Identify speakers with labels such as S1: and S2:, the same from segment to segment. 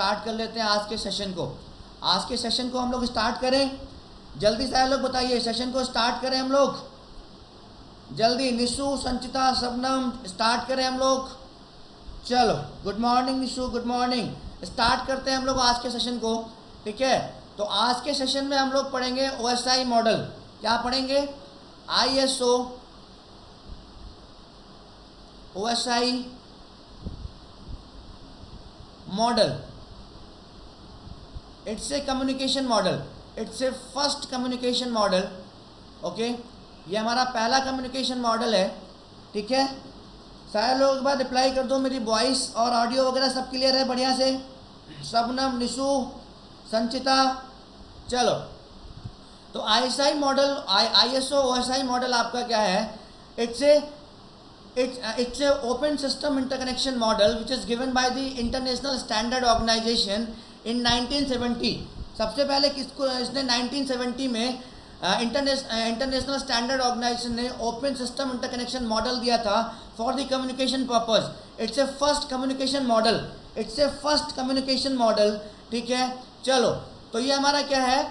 S1: Start कर लेते हैं आज के सेशन को। आज के सेशन को हम लोग स्टार्ट करें, जल्दी से लोग बताइए, सेशन को स्टार्ट करें हम लोग जल्दी। निशु, संचिता, शबनम, स्टार्ट करें हम लोग। चलो, good morning Nishu, good morning. Start करते हैं हम लोग आज के सेशन को, ठीक है। तो आज के सेशन में हम लोग पढ़ेंगे OSI मॉडल। क्या पढ़ेंगे? ISO OSI model. It's A communication model, it's a first communication model. Okay, ये हमारा पहला कम्युनिकेशन मॉडल है, ठीक है। सारे लोग एक बार रिप्लाई कर दो, मेरी वॉइस और ऑडियो वगैरह सब क्लियर है बढ़िया से? शबनम, निशु, संचिता, चलो। तो ISI model, ISO OSI model आपका क्या है? It's a open system interconnection model which is given by the international standard organisation in 1970। सबसे पहले किसको इसने 1970 में इंटरनेशनल स्टैंडर्ड ऑर्गेनाइजेशन ने ओपन सिस्टम इंटरकनेक्शन मॉडल दिया था for the communication purpose. It's a first communication model, it's a first communication model, ठीक है। चलो, तो ये हमारा क्या है?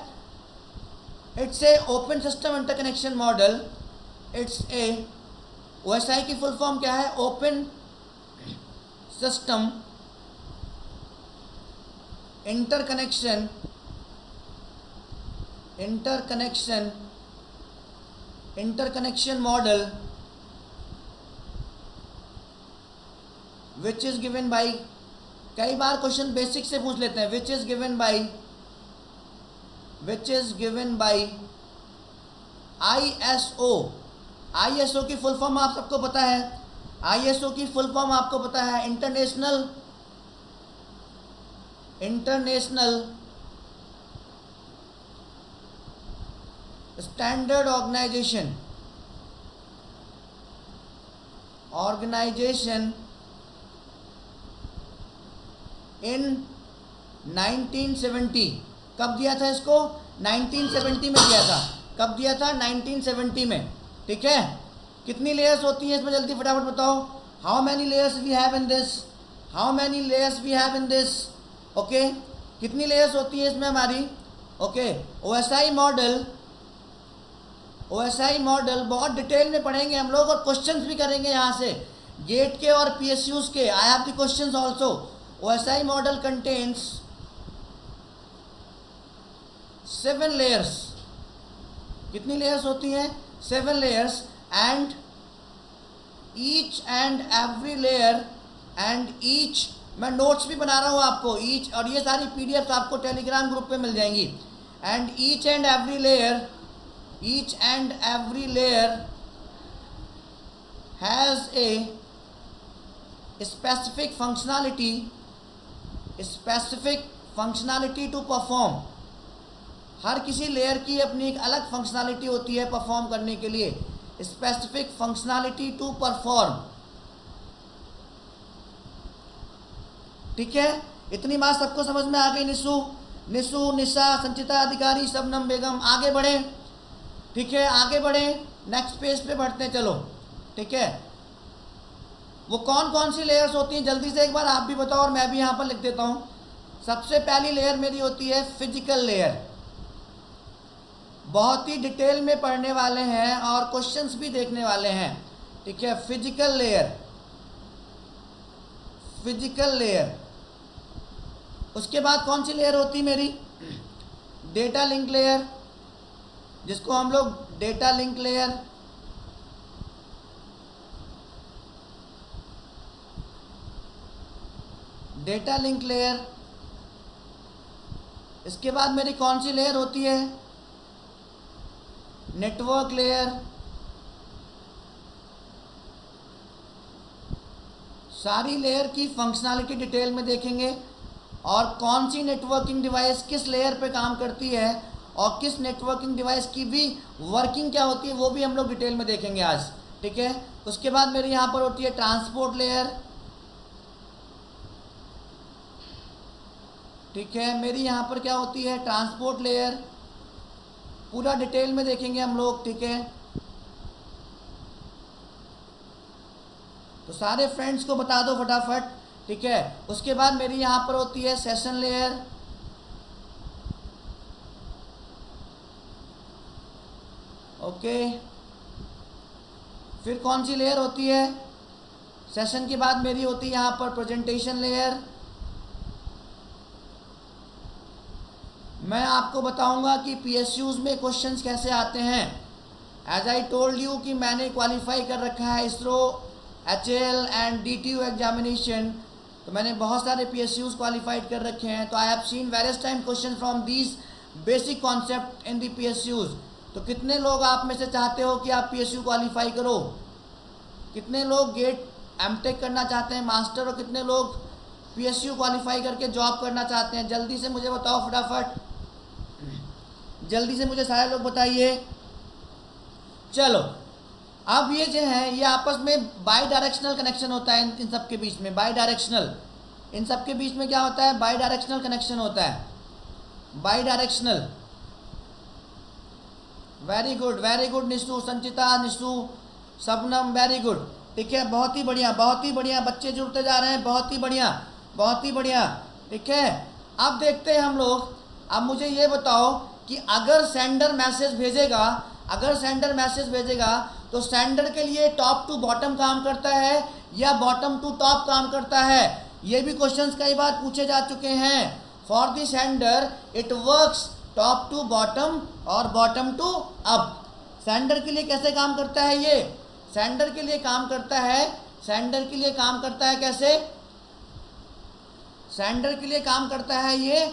S1: It's a open system interconnection model. It's A OSI की फुल फॉर्म क्या है? Open system interconnection model which is given by, कई बार क्वेश्चन बेसिक से पूछ लेते हैं, which is given by ISO की फुल फॉर्म आप सबको पता है। ISO की फुल फॉर्म आपको पता है, इंटरनेशनल स्टैंडर्ड ऑर्गेनाइजेशन इन 1970। कब दिया था इसको? 1970 में दिया था। कब दिया था? 1970 में, ठीक है। कितनी लेयर्स होती हैं इसमें? जल्दी फटाफट बताओ। How many layers we have in this? How many layers we have in this? Okay, कितनी लेयर्स होती है इसमें हमारी? ओके, OSI मॉडल बहुत डिटेल में पढ़ेंगे हम लोग और क्वेश्चंस भी करेंगे यहाँ से, गेट के और PSUs के। I have the questions also. OSI model contains 7 layers. कितनी लेयर्स होती हैं? 7 layers. And each and every layer मैं नोट्स भी बना रहा हूँ आपको, ईच, और ये सारी PDFs आपको टेलीग्राम ग्रुप पे मिल जाएंगी। And each and every layer has a specific functionality to perform. हर किसी लेयर की अपनी एक अलग फंक्शनैलिटी होती है परफॉर्म करने के लिए। स्पेसिफिक फंक्शनैलिटी टू परफॉर्म, ठीक है। इतनी बात सबको समझ में आ गई? निशु, निशा, संचिता, अधिकारी, शबनम बेगम, आगे बढ़े, ठीक है, आगे बढ़े, नेक्स्ट पेज पे बढ़ते हैं। चलो, ठीक है। वो कौन कौन सी लेयर्स होती हैं जल्दी से एक बार आप भी बताओ और मैं भी यहाँ पर लिख देता हूँ। सबसे पहली लेयर मेरी होती है फिजिकल लेयर। बहुत ही डिटेल में पढ़ने वाले हैं और क्वेश्चंस भी देखने वाले हैं, ठीक है। Physical layer. उसके बाद कौन सी लेयर होती है मेरी? डेटा लिंक लेयर, जिसको हम लोग डेटा लिंक लेयर। इसके बाद मेरी कौन सी लेयर होती है? Network layer. सारी लेयर की फंक्शनैलिटी डिटेल में देखेंगे और कौन सी नेटवर्किंग डिवाइस किस लेयर पे काम करती है और किस नेटवर्किंग डिवाइस की भी वर्किंग क्या होती है वो भी हम लोग डिटेल में देखेंगे आज, ठीक है। उसके बाद मेरी यहाँ पर होती है ट्रांसपोर्ट लेयर, ठीक है। मेरी यहाँ पर क्या होती है? Transport layer. पूरा डिटेल में देखेंगे हम लोग, ठीक है। तो सारे फ्रेंड्स को बता दो फटाफट ठीक है। उसके बाद मेरी यहाँ पर होती है सेशन लेयर, ओके। फिर कौन सी लेयर होती है, सेशन के बाद मेरी होती है यहाँ पर प्रेजेंटेशन लेयर। मैं आपको बताऊंगा कि पीएसयूज में क्वेश्चंस कैसे आते हैं। एज आई टोल्ड यू कि मैंने क्वालिफाई कर रखा है ISRO, HAL and DTU examination, तो मैंने बहुत सारे पीएसयूज क्वालिफाइड कर रखे हैं। तो I have seen various time question from these basic concept in the PSUs. तो कितने लोग आप में से चाहते हो कि आप पीएसयू क्वालिफाई करो? कितने लोग गेट एमटेक करना चाहते हैं, मास्टर, और कितने लोग पीएसयू क्वालिफाई करके जॉब करना चाहते हैं? जल्दी से मुझे बताओ, फटाफट जल्दी से मुझे सारे लोग बताइए। चलो, अब ये जो है ये आपस में बाई डायरेक्शनल कनेक्शन होता है इन सब के बीच में। बाई डायरेक्शनल, इन सब के बीच में क्या होता है? बाई डायरेक्शनल कनेक्शन होता है, bidirectional. Very good Nishu, Sanchita, Nishu, Sabnam, very good, ठीक है। बहुत ही बढ़िया, बहुत ही बढ़िया, बच्चे जुड़ते जा रहे हैं, बहुत ही बढ़िया, बहुत ही बढ़िया, ठीक है। अब देखते हैं हम लोग। अब मुझे ये बताओ कि अगर सेंडर मैसेज भेजेगा, अगर सेंडर मैसेज भेजेगा तो सेंडर के लिए टॉप टू बॉटम काम करता है या बॉटम टू टॉप काम करता है? ये भी क्वेश्चंस कई बार पूछे जा चुके हैं। For the sender it works top to bottom और बॉटम टू अप। सेंडर के लिए कैसे काम करता है ये? सेंडर के लिए काम करता है, सेंडर के लिए काम करता है कैसे? सेंडर के लिए काम करता है ये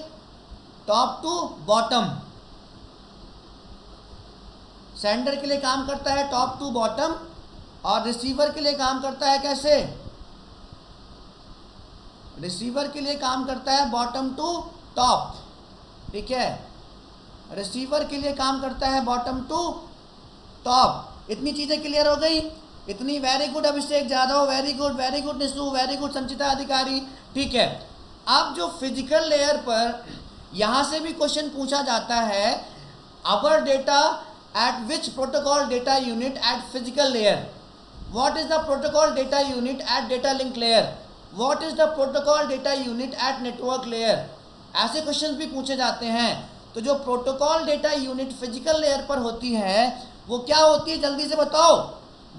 S1: टॉप टू बॉटम। सेंडर के लिए काम करता है टॉप टू बॉटम, और रिसीवर के लिए काम करता है कैसे? रिसीवर के लिए काम करता है बॉटम टू टॉप, ठीक है। रिसीवर के लिए काम करता है बॉटम टू टॉप। इतनी चीजें क्लियर हो गई? इतनी? Very good Abhishek Jadav, very good Nishu, very good Sanchita Adhikari, ठीक है। अब जो फिजिकल लेयर पर यहां से भी क्वेश्चन पूछा जाता है, अवर data at which protocol data unit at physical layer? What is the protocol data unit at data link layer? What is the protocol data unit at network layer? ऐसे questions भी पूछे जाते हैं। तो जो protocol data unit physical layer पर होती है वो क्या होती है? जल्दी से बताओ,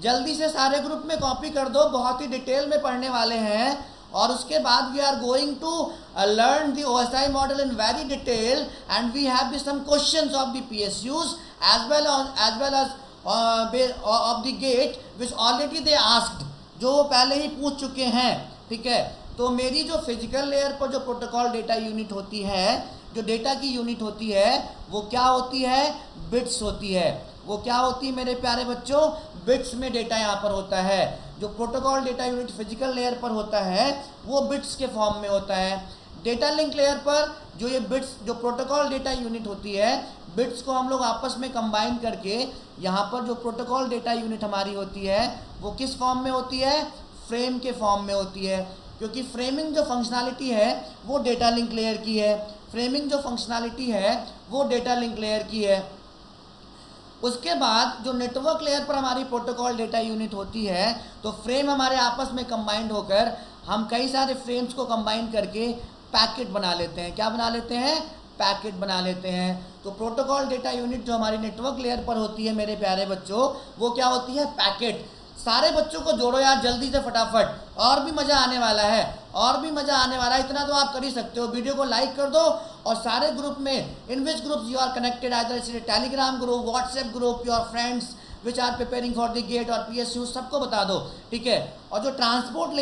S1: जल्दी से सारे ग्रुप में कॉपी कर दो, बहुत ही डिटेल में पढ़ने वाले हैं। और उसके बाद we are going to learn the OSI model in very detail and we have some questions of the PSUs as well as of the gate which already they asked, जो वो पहले ही पूछ चुके हैं, ठीक है। तो मेरी जो फिजिकल लेयर पर जो प्रोटोकॉल डेटा यूनिट होती है, जो डेटा की यूनिट होती है, वो क्या होती है? बिट्स होती है। वो क्या होती है मेरे प्यारे बच्चों? बिट्स में डेटा यहाँ पर होता है। जो protocol data unit physical layer पर होता है वो बिट्स के फॉर्म में होता है। डेटा लिंक लेयर पर जो ये बिट्स, जो प्रोटोकॉल डेटा यूनिट होती है, बिट्स को हम लोग आपस में कंबाइन करके यहाँ पर जो प्रोटोकॉल डेटा यूनिट हमारी होती है वो किस फॉर्म में होती है? फ्रेम के फॉर्म में होती है। क्योंकि फ्रेमिंग जो फंक्शनैलिटी है वो डेटा लिंक लेयर की है, फ्रेमिंग जो फंक्शनैलिटी है वो डेटा लिंक लेयर की है। उसके बाद जो नेटवर्क लेयर पर हमारी प्रोटोकॉल डेटा यूनिट होती है, तो फ्रेम हमारे आपस में कंबाइंड होकर हम कई सारे फ्रेम्स को कंबाइन करके पैकेट बना लेते हैं। क्या बना लेते हैं? पैकेट बना लेते हैं। तो प्रोटोकॉल डेटा यूनिट जो हमारी नेटवर्क लेयर पर होती है मेरे प्यारे बच्चों, वो क्या होती है? पैकेट। सारे बच्चों को जोड़ो यार जल्दी से फटाफट, और भी मज़ा आने वाला है, और भी मज़ा आने वाला है। इतना तो आप कर ही सकते हो। वीडियो को लाइक कर दो और सारे ग्रुप में, in which groups you are connected, either Telegram group, WhatsApp group, your friends which are preparing for the GATE और PSU, सबको बता दो, ठीक है। और जो ट्रांसपोर्ट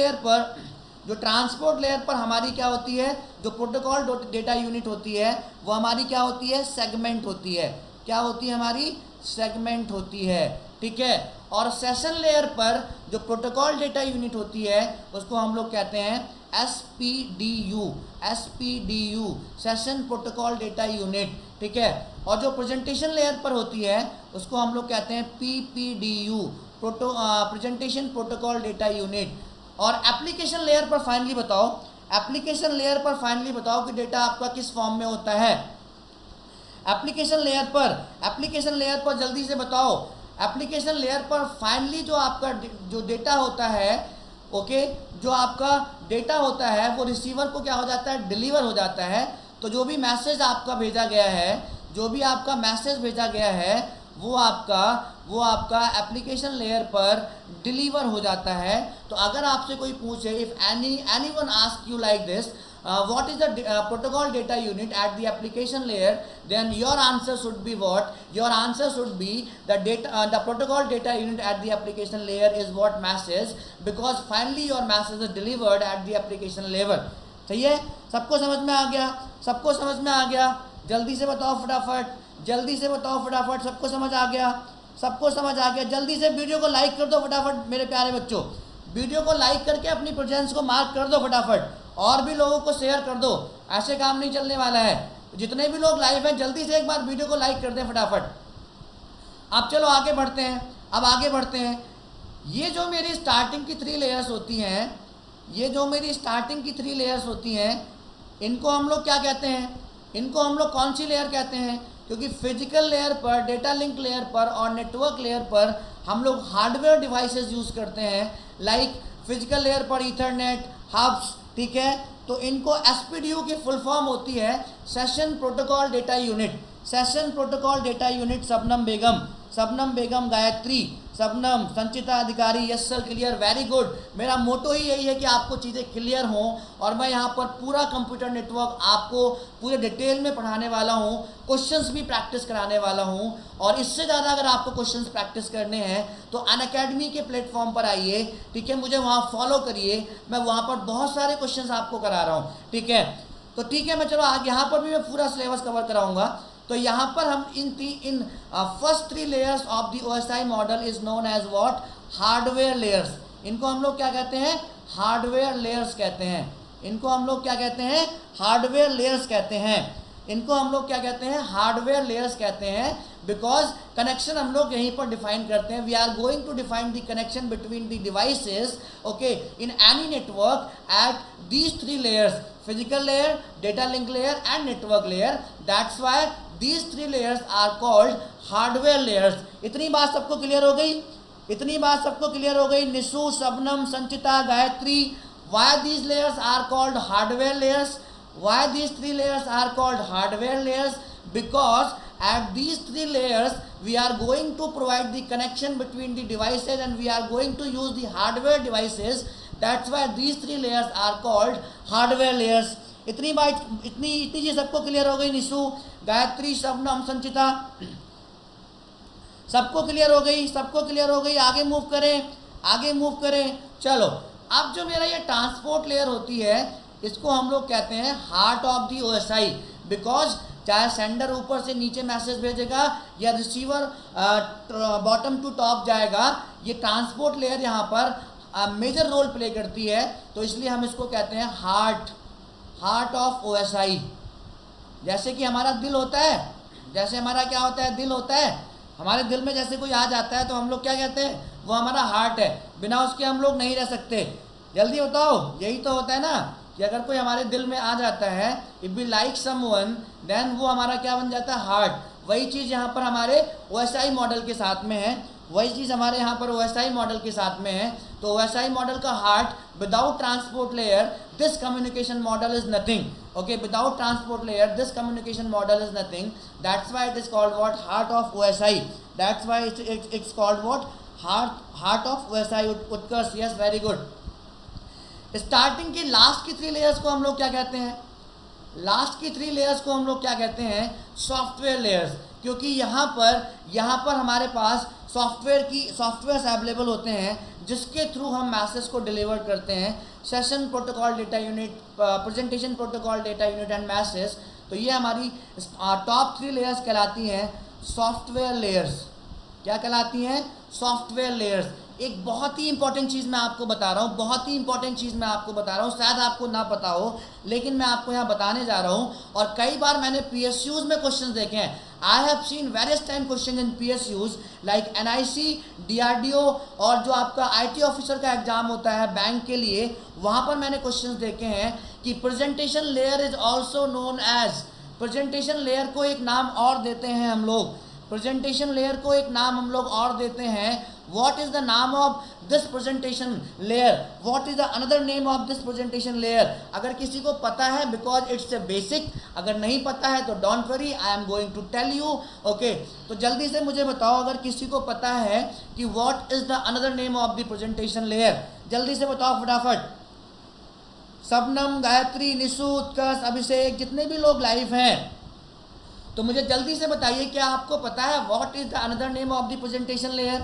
S1: लेयर पर हमारी क्या होती है? जो प्रोटोकॉल डेटा यूनिट होती है वो हमारी क्या होती है? सेगमेंट होती है। क्या होती है हमारी? सेगमेंट होती है, ठीक है। और सेशन लेयर पर जो प्रोटोकॉल डेटा यूनिट होती है उसको हम लोग कहते हैं SPDU, session protocol data unit, ठीक है। और जो प्रेजेंटेशन लेयर पर होती है उसको हम लोग कहते हैं PPDU, presentation protocol data unit. और एप्लीकेशन लेयर पर फाइनली बताओ, एप्लीकेशन लेयर पर फाइनली बताओ कि डेटा आपका किस फॉर्म में होता है? एप्लीकेशन लेयर पर जल्दी से बताओ। एप्लीकेशन लेयर पर फाइनली जो आपका जो डेटा होता है, ओके, जो आपका डेटा होता है वो रिसीवर को क्या हो जाता है, डिलीवर हो जाता है। तो जो भी मैसेज आपका भेजा गया है, जो भी आपका मैसेज भेजा गया है वो आपका एप्लीकेशन लेयर पर डिलीवर हो जाता है। तो अगर आपसे कोई पूछे, if anyone ask you like this, what is the protocol data unit at the application layer, then your answer should be what? Your answer should be the protocol data unit at the application layer is what message, because finally your message is delivered at the application level. सही है? सबको समझ में आ गया? सबको समझ में आ गया? जल्दी से बताओ फटाफट, जल्दी से बताओ फटाफट। सबको समझ आ गया? सबको समझ आ गया? जल्दी से वीडियो को लाइक कर दो फटाफट मेरे प्यारे बच्चों। वीडियो को लाइक करके अपनी प्रेजेंस को मार्क कर दो फटाफट, और भी लोगों को शेयर कर दो। ऐसे काम नहीं चलने वाला है। जितने भी लोग लाइव हैं जल्दी से एक बार वीडियो को लाइक कर दें फटाफट। अब चलो आगे बढ़ते हैं, अब आगे बढ़ते हैं। ये जो मेरी स्टार्टिंग की 3 लेयर्स होती हैं, ये जो मेरी स्टार्टिंग की 3 लेयर्स होती हैं, इनको हम लोग क्या कहते हैं? इनको हम लोग कौन सी लेयर कहते हैं? क्योंकि फिजिकल लेयर पर, डेटा लिंक लेयर पर और नेटवर्क लेयर पर हम लोग हार्डवेयर डिवाइसेस यूज़ करते हैं। लाइक फिजिकल लेयर पर ईथरनेट, हब्स, ठीक है। तो इनको एसपीडीयू की फुल फॉर्म होती है session protocol data unit. Session protocol data unit. Shabnam Begum Gayatri, Shabnam, Sanchita Adhikari, yes sir clear, very good. मेरा मोटो ही यही है कि आपको चीज़ें क्लियर हों, और मैं यहाँ पर पूरा कंप्यूटर नेटवर्क आपको पूरे डिटेल में पढ़ाने वाला हूँ, क्वेश्चंस भी प्रैक्टिस कराने वाला हूँ। और इससे ज़्यादा अगर आपको क्वेश्चंस प्रैक्टिस करने हैं तो अनअकैडमी के प्लेटफॉर्म पर आइए, ठीक है। मुझे वहाँ फॉलो करिए, मैं वहाँ पर बहुत सारे क्वेश्चंस आपको करा रहा हूँ, ठीक है। तो ठीक है, मैं चलो आगे यहाँ पर भी मैं पूरा सिलेबस कवर कराऊँगा। तो यहाँ पर हम इन first 3 layers of the OSI model is known as what? Hardware layers. इनको हम लोग क्या कहते हैं? हार्डवेयर लेयर्स कहते हैं। इनको हम लोग क्या कहते हैं? हार्डवेयर लेयर्स कहते हैं। इनको हम लोग क्या कहते हैं? हार्डवेयर लेयर्स कहते हैं। बिकॉज कनेक्शन हम लोग यहीं पर डिफाइन करते हैं। We are going to define the connection between the devices, okay, in any network at these 3 layers: physical layer, data link layer and network layer. That's why these 3 layers are called hardware layers. इतनी बात सबको clear हो गई? इतनी बात सबको clear हो गई? Nishu, Shabnam, Sanchita, Gayatri, why these layers are called hardware layers? Why these 3 layers are called hardware layers? Because at these 3 layers we are going to provide the connection between the devices and we are going to use the hardware devices. That's why these 3 layers are called hardware layers. इतनी बात, इतनी चीज़ सबको clear हो गई? निशु, गायत्री, शबनम, संचिता, सबको clear हो गई? सबको क्लियर हो गई? आगे मूव करें, आगे मूव करें। चलो, अब जो मेरा ये ट्रांसपोर्ट लेयर होती है इसको हम लोग कहते हैं heart of the OSI। Because चाहे सेंडर ऊपर से नीचे मैसेज भेजेगा या रिसीवर बॉटम टू टॉप जाएगा, ये ट्रांसपोर्ट लेयर यहाँ पर मेजर रोल प्ले करती है। तो इसलिए हम इसको कहते हैं हार्ट ऑफ OSI। जैसे कि हमारा दिल होता है, जैसे हमारा क्या होता है? दिल होता है। हमारे दिल में जैसे कोई आ जाता है तो हम लोग क्या कहते हैं? वो हमारा हार्ट है, बिना उसके हम लोग नहीं रह सकते। जल्दी बताओ, यही तो होता है ना कि अगर कोई हमारे दिल में आ जाता है, if we like someone, then वो हमारा क्या बन जाता है? हार्ट। वही चीज़ यहाँ पर हमारे OSI मॉडल के साथ में है, वही चीज़ हमारे यहाँ पर OSI मॉडल के साथ में है। तो OSI मॉडल का heart, without transport layer this communication model is nothing, okay. Without transport layer this communication model is nothing. That's why it is called what? Heart of OSI। That's why it's called what? Heart of OSI। Utkarsh, yes, very good. Starting की last की 3 layers को हम लोग क्या कहते हैं? Last की 3 layers को हम लोग क्या कहते हैं? Software layers. क्योंकि यहाँ पर हमारे पास सॉफ्टवेयर्स अवेलेबल होते हैं जिसके थ्रू हम मैसेज को डिलीवर करते हैं। Session protocol data unit, presentation protocol data unit and message. तो ये हमारी टॉप 3 लेयर्स कहलाती हैं सॉफ्टवेयर लेयर्स। क्या कहलाती हैं? Software layers. एक बहुत ही इंपॉर्टेंट चीज़ मैं आपको बता रहा हूँ, बहुत ही इंपॉर्टेंट चीज़ मैं आपको बता रहा हूँ, शायद आपको ना पता हो लेकिन मैं आपको यहाँ बताने जा रहा हूँ। और कई बार मैंने PSUs में क्वेश्चन देखे हैं। I have seen various time question in PSUs like NIC, DRDO और जो आपका IT ऑफिसर का एग्जाम होता है बैंक के लिए, वहाँ पर मैंने क्वेश्चन देखे हैं कि presentation layer is also known as. Presentation layer को एक नाम और देते हैं हम लोग, प्रेजेंटेशन लेयर को एक नाम हम लोग और देते हैं व्हाट इज द नाम of this presentation layer, what is the another name of this presentation layer. अगर किसी को पता है बिकॉज इट्स ए बेसिक, अगर नहीं पता है तो don't worry, I am going to tell you. Okay, तो जल्दी से मुझे बताओ अगर किसी को पता है कि what is the another name of the presentation layer, जल्दी से बताओ फटाफट। सबनम, गायत्री, निशु, उत्कर्ष, अभिषेक, जितने भी लोग लाइव हैं तो मुझे जल्दी से बताइए क्या आपको पता है what is the another name of the presentation layer.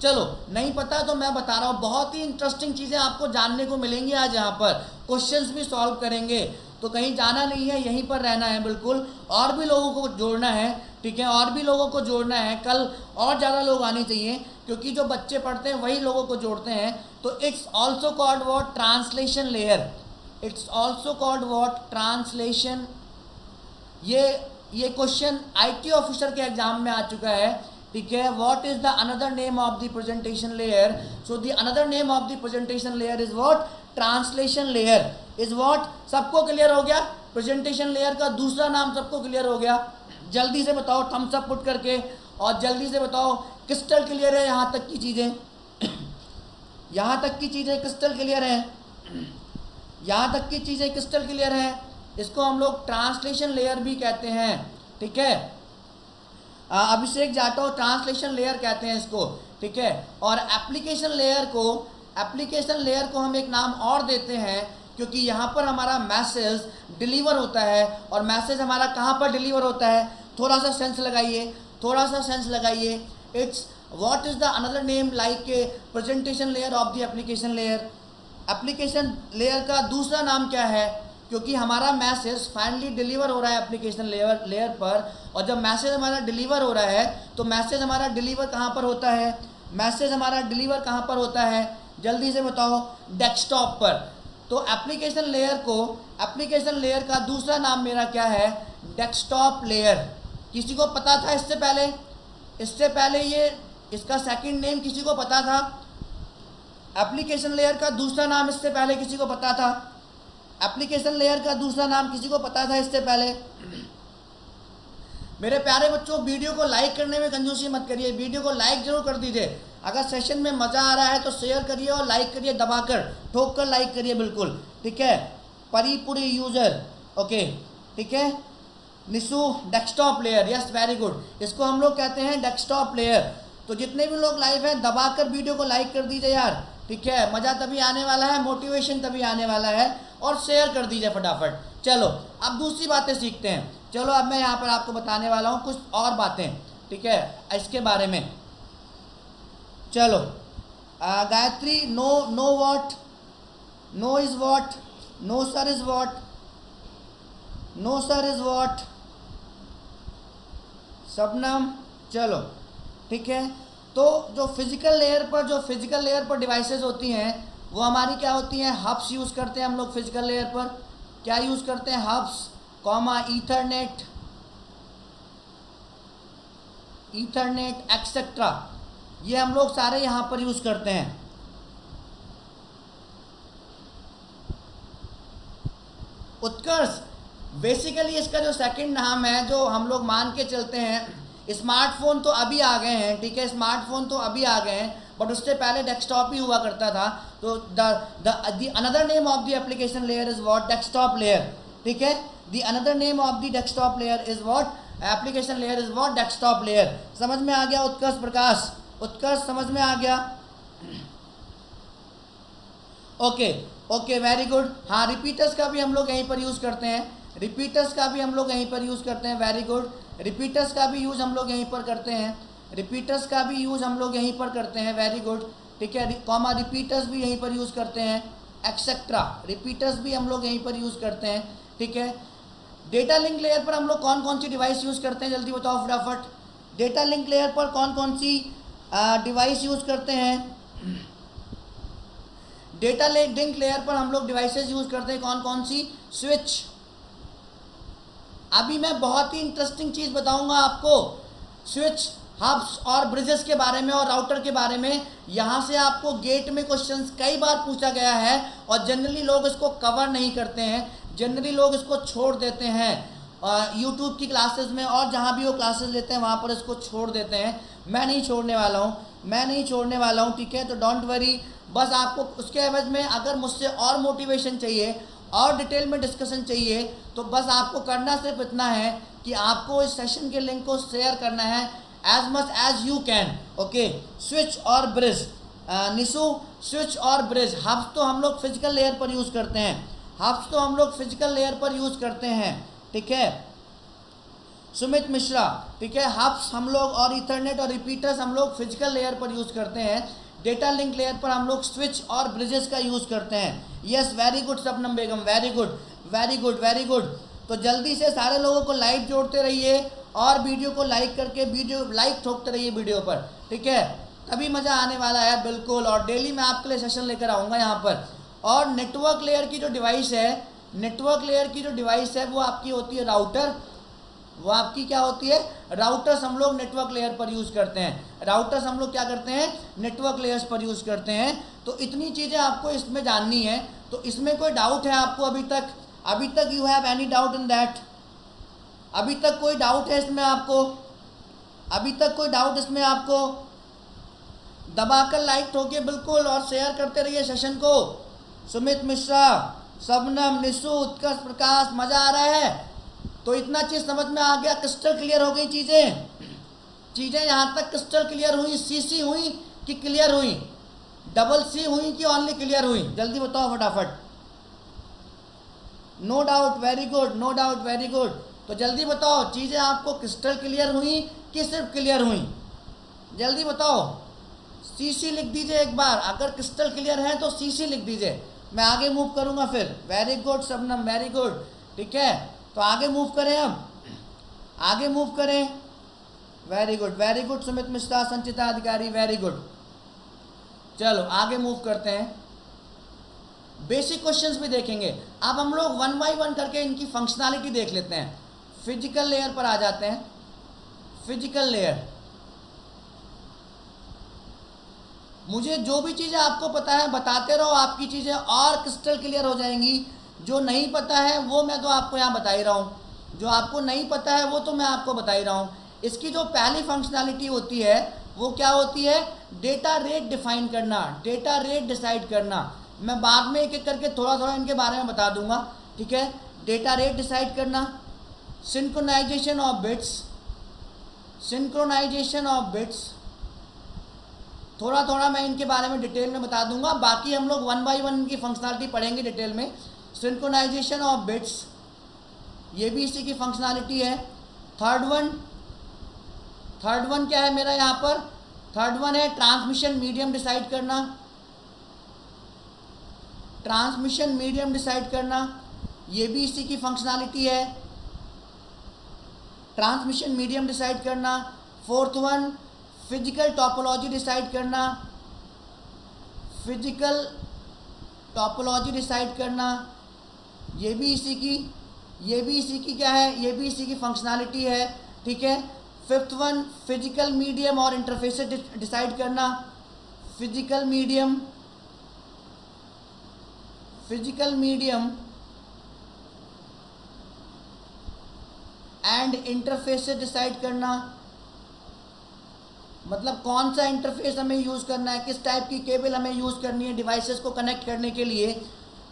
S1: चलो नहीं पता तो मैं बता रहा हूँ, बहुत ही इंटरेस्टिंग चीज़ें आपको जानने को मिलेंगी आज यहाँ पर, क्वेश्चंस भी सॉल्व करेंगे, तो कहीं जाना नहीं है, यहीं पर रहना है बिल्कुल। और भी लोगों को जोड़ना है, ठीक है, और भी लोगों को जोड़ना है, कल और ज़्यादा लोग आने चाहिए क्योंकि जो बच्चे पढ़ते हैं वही लोगों को जोड़ते हैं। तो it's also called what, translation layer, it's also called what, translation. ये क्वेश्चन IT ऑफिसर के एग्जाम में आ चुका है, ठीक है। What is the another name of the presentation layer, so the another name of the presentation layer is what, translation layer is what. सबको clear हो गया? प्रेजेंटेशन लेयर का दूसरा नाम सबको क्लियर हो गया? जल्दी से बताओ थम्स अप पुट करके, और जल्दी से बताओ क्रिस्टल क्लियर है यहाँ तक की चीज़ें? यहाँ तक की चीज़ें क्रिस्टल क्लियर है? यहाँ तक की चीज़ें क्रिस्टल क्लियर है? इसको हम लोग ट्रांसलेशन लेयर भी कहते हैं, ठीक है। अभिषेक जाटव, ट्रांसलेशन लेयर कहते हैं इसको, ठीक है। और एप्लीकेशन लेयर को हम एक नाम और देते हैं क्योंकि यहाँ पर हमारा मैसेज डिलीवर होता है, और मैसेज हमारा कहाँ पर डिलीवर होता है, थोड़ा सा सेंस लगाइए। It's what is the another name like a presentation layer of the application layer. Application layer का दूसरा नाम क्या है? क्योंकि हमारा मैसेज फाइनली डिलीवर हो रहा है एप्लीकेशन लेयर पर, और जब मैसेज हमारा डिलीवर हो रहा है तो मैसेज हमारा डिलीवर कहाँ पर होता है? मैसेज हमारा डिलीवर कहाँ पर होता है? जल्दी से बताओ, डेस्कटॉप पर। तो एप्लीकेशन लेयर का दूसरा नाम मेरा क्या है? Desktop layer. किसी को पता था इससे पहले ये इसका सेकंड नेम किसी को पता था? एप्लीकेशन लेयर का दूसरा नाम इससे पहले किसी को पता था? एप्लीकेशन लेयर का दूसरा नाम किसी को पता था इससे पहले? मेरे प्यारे बच्चों, वीडियो को लाइक करने में कंजूसी मत करिए, वीडियो को लाइक जरूर कर दीजिए। अगर सेशन में मज़ा आ रहा है तो शेयर करिए और लाइक करिए, दबाकर ठोक कर लाइक करिए, बिल्कुल ठीक है। परिपुरी यूजर, ओके ठीक है। Nishu, desktop layer, yes very good, इसको हम लोग कहते हैं डेस्कटॉप लेयर। तो जितने भी लोग लाइव हैं दबाकर वीडियो को लाइक कर दीजिए यार, ठीक है। मज़ा तभी आने वाला है, मोटिवेशन तभी आने वाला है, और शेयर कर दीजिए फटाफट। चलो अब दूसरी बातें सीखते हैं। चलो अब मैं यहाँ पर आपको बताने वाला हूँ कुछ और बातें, ठीक है, इसके बारे में। चलो Gayatri, no what, no is what, no sir is what, no sir is what. Sabnam, चलो ठीक है। तो जो फिजिकल लेयर पर डिवाइसेस होती हैं वो हमारी क्या होती हैं? हब्स यूज़ करते हैं हम लोग फिजिकल लेयर पर। क्या यूज़ करते हैं? हब्स, ईथरनेट एक्सेट्रा, ये हम लोग सारे यहाँ पर यूज़ करते हैं। उत्कर्ष, बेसिकली इसका जो सेकंड नाम है, जो हम लोग मान के चलते हैं, स्मार्टफोन तो अभी आ गए हैं, ठीक है, स्मार्टफोन तो अभी आ गए हैं, बट उससे पहले डेस्कटॉप ही हुआ करता था। तो the another name of the application layer is what? Desktop layer, ठीक है। The another name of the desktop layer is what? Application layer is what? Desktop layer. समझ में आ गया उत्कर्ष प्रकाश? उत्कर्ष समझ में आ गया? Okay very good. हाँ, रिपीटर्स का भी हम लोग यहीं पर यूज़ करते हैं, वेरी गुड। रिपीटर्स का भी यूज़ हम लोग यहीं पर करते हैं, वेरी गुड। रिपीटर्स का भी यूज़ हम लोग यहीं पर करते हैं, ठीक है। कॉमा रिपीटर्स भी यहीं पर यूज़ करते हैं, एक्सेट्रा, रिपीटर्स भी हम लोग यहीं पर यूज़ करते हैं, ठीक है। डेटा लिंक लेयर पर हम लोग कौन कौन सी डिवाइस यूज़ करते हैं? जल्दी बताओ फटाफट। डेटा लिंक लेयर पर कौन कौन सी डिवाइस यूज़ करते हैं? डेटा लिंक लेयर पर हम लोग डिवाइसेस यूज़ करते हैं कौन कौन सी? स्विच। अभी मैं बहुत ही इंटरेस्टिंग चीज़ बताऊंगा आपको, स्विच, हब्स और ब्रिजेस के बारे में और राउटर के बारे में। यहाँ से आपको गेट में क्वेश्चंस कई बार पूछा गया है और जनरली लोग इसको कवर नहीं करते हैं, जनरली लोग इसको छोड़ देते हैं। यूट्यूब की क्लासेस में और जहाँ भी वो क्लासेस लेते हैं वहाँ पर इसको छोड़ देते हैं। मैं नहीं छोड़ने वाला हूँ, मैं नहीं छोड़ने वाला हूँ, ठीक है। तो डोंट वरी, बस आपको उसके एवज में अगर मुझसे और मोटिवेशन चाहिए और डिटेल में डिस्कशन चाहिए तो बस आपको करना सिर्फ इतना है कि आपको इस सेशन के लिंक को शेयर करना है as much as you can, okay. Switch और ब्रिज, निशु, स्विच और ब्रिज, हब्स तो हम लोग फिजिकल लेयर पर यूज़ करते हैं, हब्स तो हम लोग फिजिकल लेयर पर यूज़ करते हैं, ठीक है। सुमित मिश्रा, ठीक है, हब्स हम लोग और इथरनेट और रिपीटर्स हम लोग फिजिकल लेयर पर यूज़ करते हैं, डेटा लिंक लेयर पर हम लोग स्विच और ब्रिजेस का यूज़ करते हैं। Yes, very good Shabnam Begum, very good very good very good. तो जल्दी से सारे लोगों को लाइक जोड़ते रहिए और वीडियो को लाइक करके वीडियो लाइक ठोकते रहिए वीडियो पर, ठीक है, तभी मज़ा आने वाला है, बिल्कुल। और डेली मैं आपके लिए सेशन लेकर आऊँगा यहाँ पर। और नेटवर्क लेयर की जो डिवाइस है, नेटवर्क लेयर की जो डिवाइस है वो आपकी होती है राउटर, वो आपकी क्या होती है, राउटर्स हम लोग नेटवर्क लेयर पर यूज़ करते हैं, राउटर्स हम लोग क्या करते हैं, नेटवर्क लेयर्स पर यूज़ करते हैं। तो इतनी चीज़ें आपको इसमें जाननी है। तो इसमें कोई डाउट है आपको अभी तक you have any doubt in that? अभी तक कोई डाउट है इसमें आपको? अभी तक कोई डाउट इसमें आपको? दबाकर लाइक ठोकिए बिल्कुल और शेयर करते रहिए सेशन को। सुमित मिश्रा, शबनम, निशु, उत्कर्ष प्रकाश, मज़ा आ रहा है? तो इतना चीज़ समझ में आ गया, क्रिस्टल क्लियर हो गई चीज़ें यहाँ तक क्रिस्टल क्लियर हुई? सीसी हुई कि क्लियर हुई? डबल सी हुई कि ओनली क्लियर हुई? जल्दी बताओ फटाफट। No doubt, very good, no doubt, very good. तो जल्दी बताओ, चीज़ें आपको क्रिस्टल क्लियर हुई कि सिर्फ क्लियर हुई? जल्दी बताओ, सीसी लिख दीजिए एक बार, अगर क्रिस्टल क्लियर है तो सीसी लिख दीजिए, मैं आगे मूव करूँगा फिर। Very good Shabnam, very good, ठीक है। तो आगे मूव करें, अब आगे मूव करें। वेरी गुड सुमित मिश्रा, संचिता अधिकारी, वेरी गुड। चलो आगे मूव करते हैं, बेसिक क्वेश्चंस भी देखेंगे। अब हम लोग वन बाय वन करके इनकी फंक्शनैलिटी देख लेते हैं। फिजिकल लेयर पर आ जाते हैं। फिजिकल लेयर, मुझे जो भी चीज़ें आपको पता है बताते रहो, आपकी चीज़ें और क्रिस्टल क्लियर हो जाएंगी। जो नहीं पता है वो मैं तो आपको यहाँ बता ही रहा हूँ, जो आपको नहीं पता है वो तो मैं आपको बता ही रहा हूँ। इसकी जो पहली फंक्शनैलिटी होती है वो क्या होती है, डेटा रेट डिफाइन करना, डेटा रेट डिसाइड करना। मैं बाद में एक एक करके थोड़ा थोड़ा इनके बारे में बता दूंगा, ठीक है। डेटा रेट डिसाइड करना, synchronisation of bits, synchronisation of bits, थोड़ा थोड़ा मैं इनके बारे में डिटेल में बता दूंगा, बाकी हम लोग वन बाय वन इनकी फंक्शनैलिटी पढ़ेंगे डिटेल में। सिंक्रोनाइजेशन ऑफ बिट्स, ये भी इसी की फंक्शनैलिटी है। थर्ड वन क्या है मेरा यहाँ पर, थर्ड वन है ट्रांसमिशन मीडियम डिसाइड करना, ट्रांसमिशन मीडियम डिसाइड करना, ये भी इसी की फंक्शनैलिटी है, ट्रांसमिशन मीडियम डिसाइड करना। Fourth one physical topology decide करना, फिजिकल टोपोलॉजी डिसाइड करना, ये भी इसी की क्या है, ये भी इसी की फंक्शनैलिटी है, ठीक है। फिफ्थ वन फिजिकल मीडियम और इंटरफेसेस डिसाइड करना, physical medium and interfaces decide करना, मतलब कौन सा इंटरफेस हमें यूज़ करना है, किस टाइप की केबल हमें यूज़ करनी है डिवाइसेस को कनेक्ट करने के लिए।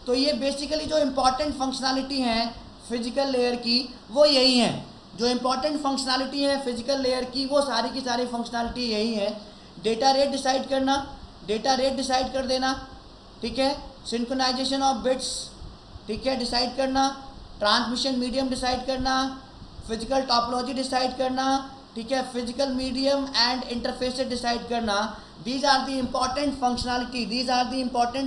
S1: तो ये बेसिकली जो इम्पॉर्टेंट फंक्शनैलिटी हैं फिजिकल लेयर की वो यही हैं, जो इम्पॉर्टेंट फंक्शनैलिटी है फिजिकल लेयर की वो सारी की सारी फंक्शनैलिटी यही है। डेटा रेट डिसाइड करना, डेटा रेट डिसाइड कर देना, ठीक है। सिंक्रोनाइजेशन ऑफ बिट्स, ठीक है, डिसाइड करना। ट्रांसमिशन मीडियम डिसाइड करना, फिजिकल टोपोलॉजी डिसाइड करना, ठीक है, physical medium and interfaces decide करना। These are the important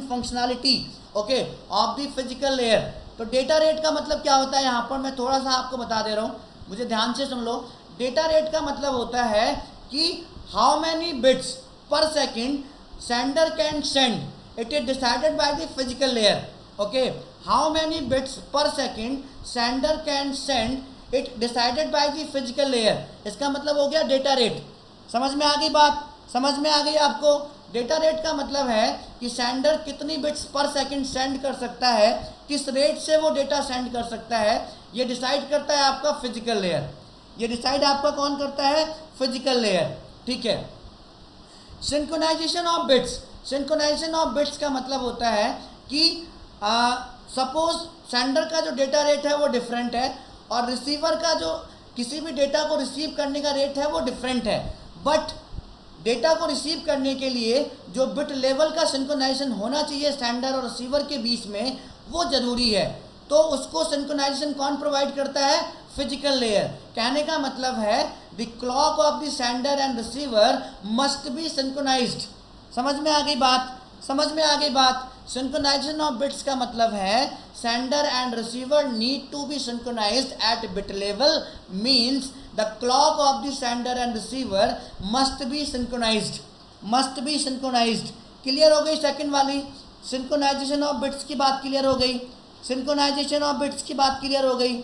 S1: functionality okay of the physical layer. तो डेटा रेट का मतलब क्या होता है, यहाँ पर मैं थोड़ा सा आपको बता दे रहा हूँ, मुझे ध्यान से सुन लो। डेटा रेट का मतलब होता है कि how many bits per second sender can send, it is decided by the physical layer, okay. How many bits per second sender can send, it decided by the physical layer. इसका मतलब हो गया data rate. समझ में आ गई बात, समझ में आ गई आपको? डेटा रेट का मतलब है कि सेंडर कितनी बिट्स पर सेकंड सेंड कर सकता है, किस रेट से वो डेटा सेंड कर सकता है, ये डिसाइड करता है आपका फिजिकल लेयर। ये डिसाइड आपका कौन करता है, फिजिकल लेयर, ठीक है। Synchronisation of bits, synchronisation of bits का मतलब होता है कि सपोज सेंडर का जो डेटा रेट है वो डिफरेंट है और रिसीवर का जो किसी भी डेटा को रिसीव करने का रेट है वो डिफरेंट है, बट डेटा को रिसीव करने के लिए जो बिट लेवल का सिंक्रोनाइजेशन होना चाहिए सेंडर और रिसीवर के बीच में वो ज़रूरी है। तो उसको सिंक्रोनाइजेशन कौन प्रोवाइड करता है? Physical layer. कहने का मतलब है the clock of the sender and receiver must be synchronised. समझ में आ गई बात? समझ में आ गई बात? सिंक्रोनाइजेशन ऑफ बिट्स का मतलब है sender and receiver need to be synchronised at bit level, means the clock of the sender and receiver must be synchronised, must be synchronised. Clear हो गई सेकंड वाली? सिंक्रोनाइजेशन ऑफ बिट्स की बात clear हो गई, सिंक्रोनाइजेशन ऑफ बिट्स की बात clear हो गई,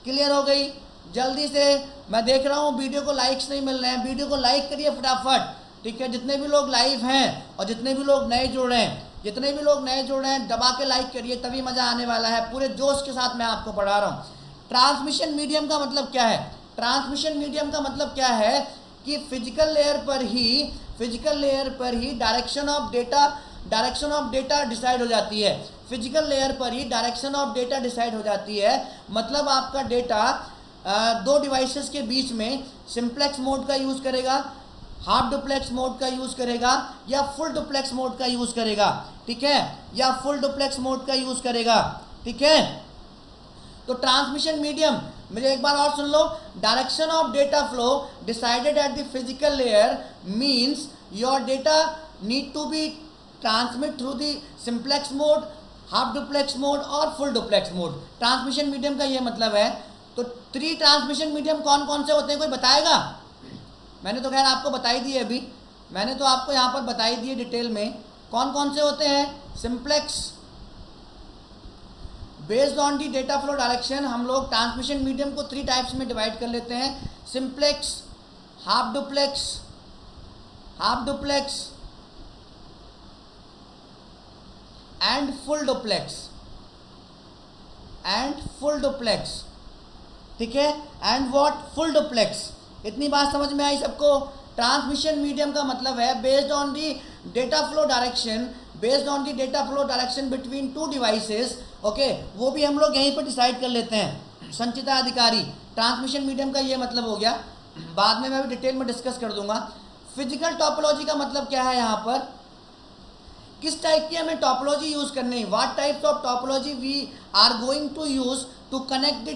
S1: क्लियर हो गई। जल्दी से, मैं देख रहा हूँ वीडियो को लाइक्स नहीं मिल रहे हैं, वीडियो को लाइक करिए फटाफट, ठीक है? जितने भी लोग लाइव हैं और जितने भी लोग नए जुड़ रहे हैं, जितने भी लोग नए जुड़ रहे हैं दबा के लाइक करिए, तभी मज़ा आने वाला है। पूरे जोश के साथ मैं आपको पढ़ा रहा हूँ। ट्रांसमिशन मीडियम का मतलब क्या है? ट्रांसमिशन मीडियम का मतलब क्या है कि फिजिकल लेयर पर ही डायरेक्शन ऑफ डेटा डिसाइड हो जाती है। फिजिकल लेयर पर ही डायरेक्शन ऑफ डेटा डिसाइड हो जाती है। मतलब आपका डेटा दो डिवाइसेस के बीच में सिंप्लेक्स मोड का यूज़ करेगा, हाफ डुप्लेक्स मोड का यूज़ करेगा या फुल डुप्लेक्स मोड का यूज़ करेगा, ठीक है? या फुल डुप्लेक्स मोड का यूज़ करेगा, ठीक है? तो ट्रांसमिशन मीडियम, मुझे एक बार और सुन लो। Direction of data flow decided at the physical layer means your data need to be transmit through the simplex mode, half duplex mode और full duplex mode. Transmission medium का ये मतलब है। तो 3 ट्रांसमिशन मीडियम कौन कौन से होते हैं, कोई बताएगा? मैंने तो खैर आपको बताई दी है, अभी मैंने तो आपको यहाँ पर बताई दी है डिटेल में कौन कौन से होते हैं। Simplex, based on the data flow direction हम लोग ट्रांसमिशन मीडियम को 3 टाइप्स में डिवाइड कर लेते हैं। Simplex, half duplex and full duplex, ठीक है? And what? Full duplex. इतनी बात समझ में आई सबको? ट्रांसमिशन मीडियम का मतलब है based on the data flow direction between 2 devices, okay? वो भी हम लोग यहीं पर डिसाइड कर लेते हैं। संचिता अधिकारी, ट्रांसमिशन मीडियम का ये मतलब हो गया। बाद में मैं भी डिटेल में डिस्कस कर दूंगा। फिजिकल टोपोलॉजी का मतलब क्या है? यहाँ पर किस टाइप की हमें टोपोलॉजी यूज़ करनी है, what types of topology we are going to use to connect the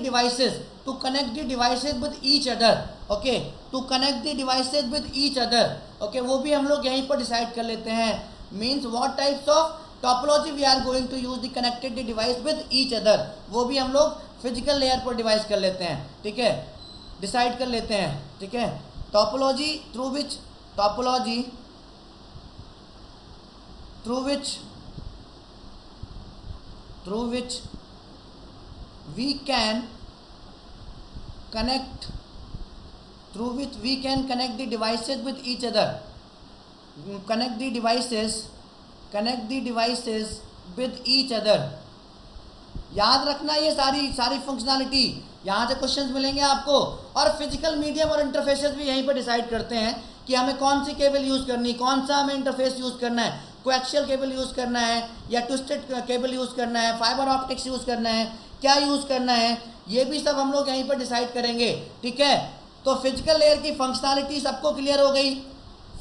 S1: devices with each other, okay? To connect the devices with each other, okay? वो भी हम लोग यहीं पर डिसाइड कर लेते हैं। Means what types of topology we are going to use the connected the device with each other, वो भी हम लोग फिजिकल लेयर पर डिवाइस कर लेते हैं, ठीक है? डिसाइड कर लेते हैं, ठीक है? Topology through which we can connect the devices with each other, connect the devices with each other। याद रखना ये सारी फंक्शनैलिटी, यहाँ से क्वेश्चंस मिलेंगे आपको। और फिजिकल मीडियम और इंटरफेसेस भी यहीं पर डिसाइड करते हैं कि हमें कौन सी केबल यूज़ करनी, कौन सा हमें इंटरफेस यूज़ करना है, कोएक्सियल केबल यूज़ करना है या ट्विस्टेड केबल यूज़ करना है, फाइबर ऑप्टिक्स यूज़ करना है, क्या यूज़ करना है, ये भी सब हम लोग यहीं पर डिसाइड करेंगे, ठीक है? तो फिजिकल लेयर की फंक्शनैलिटी सबको क्लियर हो गई?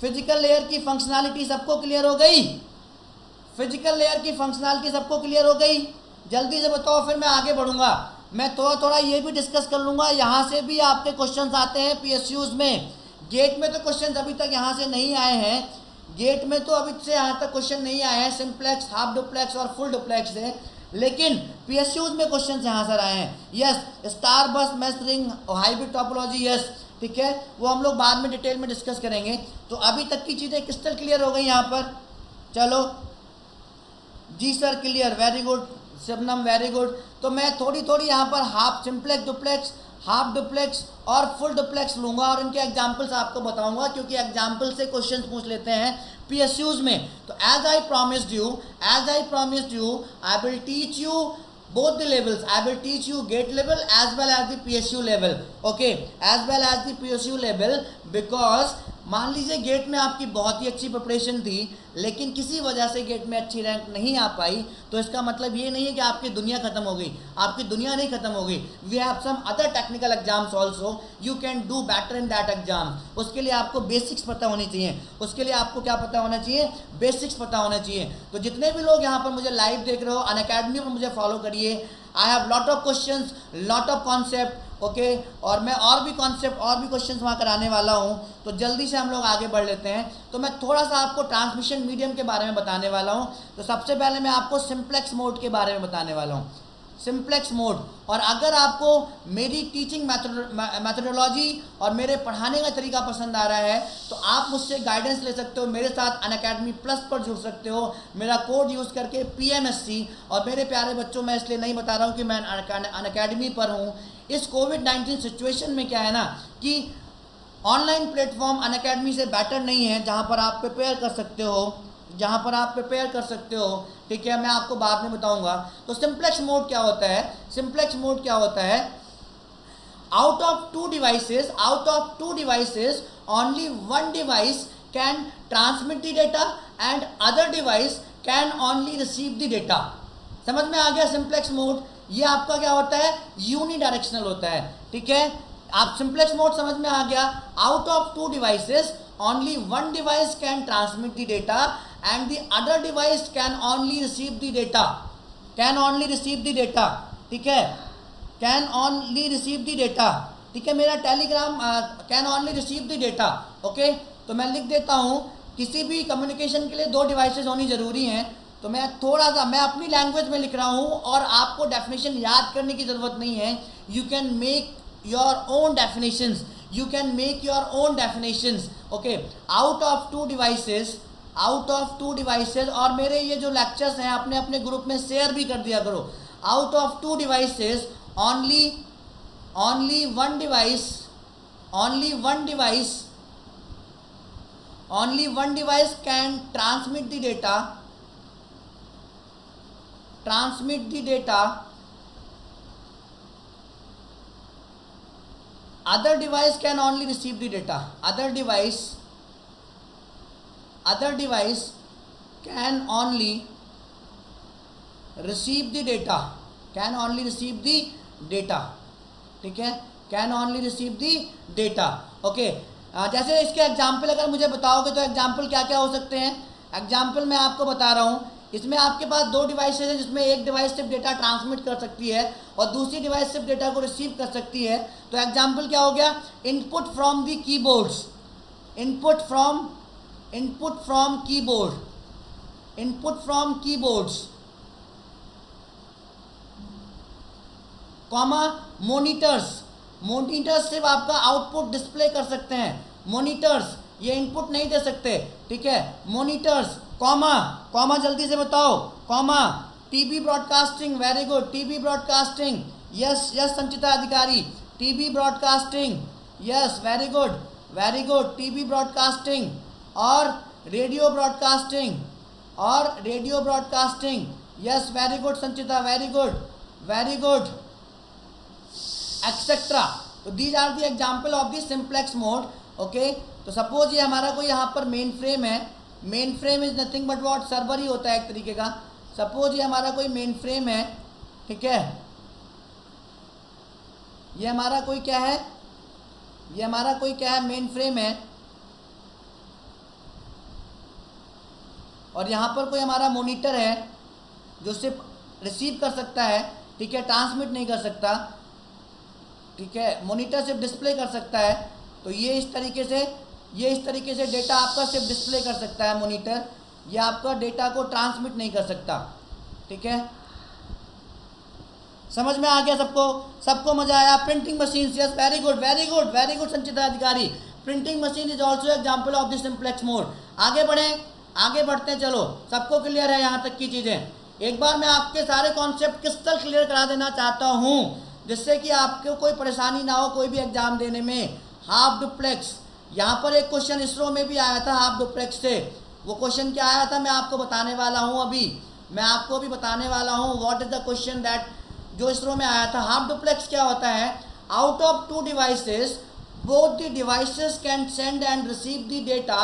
S1: फिजिकल लेयर की फंक्शनैलिटी सबको क्लियर हो गई? फिजिकल लेयर की फंक्शनैलिटी सबको क्लियर हो गई? जल्दी से बताओ, फिर मैं आगे बढ़ूंगा। मैं थोड़ा ये भी डिस्कस कर लूँगा। यहाँ से भी आपके क्वेश्चंस आते हैं PSUs में। गेट में तो क्वेश्चंस अभी तक यहाँ से नहीं आए हैं, गेट में तो अभी से यहाँ तक क्वेश्चन नहीं आए हैं सिंप्लेक्स, हाफ डुप्लेक्स और फुल डुप्लेक्स से, लेकिन PSUs में क्वेश्चन यहाँ से आए हैं। Yes, star bus, mesh ring, hybrid topology, yes, ठीक है? वो हम लोग बाद में डिटेल में डिस्कस करेंगे। तो अभी तक की चीज़ें क्रिस्टल क्लियर हो गई यहाँ पर? चलो जी sir, clear, very good Shabnam, very good. तो मैं थोड़ी यहाँ पर half simplex, duplex, half duplex और फुल डुप्लेक्स लूँगा और इनके एग्जाम्पल्स आपको बताऊँगा, क्योंकि एग्जाम्पल से क्वेश्चन पूछ लेते हैं PSUs में। तो as I promised you I will teach you both the levels. I will teach you gate level as well as the PSU level, okay, as well as the PSU level, because मान लीजिए gate में आपकी बहुत ही अच्छी preparation थी, लेकिन किसी वजह से गेट में अच्छी रैंक नहीं आ पाई, तो इसका मतलब ये नहीं है कि आपकी दुनिया खत्म हो गई। आपकी दुनिया नहीं खत्म हो गई। We have some other technical exams also, you can do better in that exam. उसके लिए आपको बेसिक्स पता होनी चाहिए। उसके लिए आपको क्या पता होना चाहिए? बेसिक्स पता होना चाहिए। तो जितने भी लोग यहाँ पर मुझे लाइव देख रहे हो, अनअकैडमी पर मुझे फॉलो करिए। I have lot of questions, lot of concept, okay. और मैं और भी कॉन्सेप्ट और भी क्वेश्चंस वहाँ कराने वाला हूँ। तो जल्दी से हम लोग आगे बढ़ लेते हैं। तो मैं थोड़ा सा आपको ट्रांसमिशन मीडियम के बारे में बताने वाला हूँ। तो सबसे पहले मैं आपको सिंप्लेक्स मोड के बारे में बताने वाला हूँ, सिंप्लेक्स मोड। और अगर आपको मेरी टीचिंग मैथडोलॉजी और मेरे पढ़ाने का तरीका पसंद आ रहा है, तो आप मुझसे गाइडेंस ले सकते हो, मेरे साथ अनअकैडमी प्लस पर जुड़ सकते हो, मेरा कोड यूज़ करके PMSC। और मेरे प्यारे बच्चों, मैं इसलिए नहीं बता रहा हूँ कि मैं अनअकैडमी पर हूँ। इस कोविड-19 सिचुएशन में क्या है ना कि ऑनलाइन प्लेटफॉर्म अनअकैडमी से बेटर नहीं है, जहाँ पर आप प्रिपेयर कर सकते हो, जहाँ पर आप प्रिपेयर कर सकते हो। ठीक है, मैं आपको बाद में बताऊंगा। तो सिंप्लेक्स मोड क्या होता है? सिंप्लेक्स मोड क्या होता है? Out of two devices only one device can transmit the data and other device can only receive the data. समझ में आ गया सिंप्लेक्स मोड? ये आपका क्या होता है? यूनिडायरेक्शनल होता है। ठीक है, आप सिंप्लेक्स मोड समझ में आ गया। Out of two devices only one device can transmit the data and the other device can only receive the data, can only receive the data। ठीक है, can only receive the data। ठीक है, मेरा Telegram can only receive the data। Okay, तो मैं लिख देता हूँ, किसी भी कम्युनिकेशन के लिए दो डिवाइसेस होनी ज़रूरी हैं। तो मैं थोड़ा सा मैं अपनी लैंग्वेज में लिख रहा हूँ और आपको डेफिनेशन याद करने की ज़रूरत नहीं है। You can make your own definitions, you can make your own definitions, okay। out of two devices, और मेरे ये जो लेक्चर्स हैं अपने अपने ग्रुप में शेयर भी कर दिया करो। out of two devices only one device can transmit the data, other device can only receive the data, other device can only receive the data, can only receive the data। ठीक है, can only receive the data, okay. जैसे इसके example अगर मुझे बताओगे तो example क्या क्या हो सकते हैं? एग्जाम्पल मैं आपको बता रहा हूँ। इसमें आपके पास दो डिवाइसेज हैं, जिसमें एक डिवाइस सिर्फ डेटा ट्रांसमिट कर सकती है और दूसरी डिवाइस सिर्फ डेटा को रिसीव कर सकती है। तो एग्जांपल क्या हो गया? Input from the keyboards, input from keyboards, comma monitors सिर्फ आपका आउटपुट डिस्प्ले कर सकते हैं। मोनिटर्स ये इनपुट नहीं दे सकते। ठीक है, मोनिटर्स, कॉमा जल्दी से बताओ, comma TV broadcasting, very good, TV broadcasting, yes Sanchita Adhikari, TV broadcasting, yes very good, TV broadcasting और radio broadcasting, yes very good Sanchita, very good, etcetera. तो these are the example of the simplex mode, okay. तो suppose ये हमारा कोई यहाँ पर mainframe है। Mainframe is nothing but what, server ही होता है एक तरीके का। सपोज ये हमारा कोई मेन फ्रेम है, ठीक है। ये हमारा कोई क्या है? मेन फ्रेम है। और यहाँ पर कोई हमारा मॉनिटर है जो सिर्फ रिसीव कर सकता है, ठीक है, ट्रांसमिट नहीं कर सकता। ठीक है, मॉनिटर सिर्फ डिस्प्ले कर सकता है। तो ये इस तरीके से डेटा आपका सिर्फ डिस्प्ले कर सकता है मॉनिटर, ये आपका डेटा को ट्रांसमिट नहीं कर सकता। ठीक है, समझ में आ गया सबको मजा आया? Printing machine, yes very good Sanchita Adhikari, printing machine is also example of the simplex mode. आगे बढ़ते हैं, चलो सबको क्लियर है यहाँ तक की चीज़ें? एक बार मैं आपके सारे कॉन्सेप्ट क्रिस्टल क्लियर करा देना चाहता हूँ, जिससे कि आपको कोई परेशानी ना हो कोई भी एग्जाम देने में। हाफ डुप्लेक्स, यहाँ पर एक क्वेश्चन इसरो में भी आया था हाफ डुप्लेक्स से। वो क्वेश्चन क्या आया था मैं आपको बताने वाला हूँ, मैं आपको भी बताने वाला हूँ। What is the question that जो इसरो में आया था। हाफ डुप्लेक्स क्या होता है? Out of two devices both the devices can send and receive the data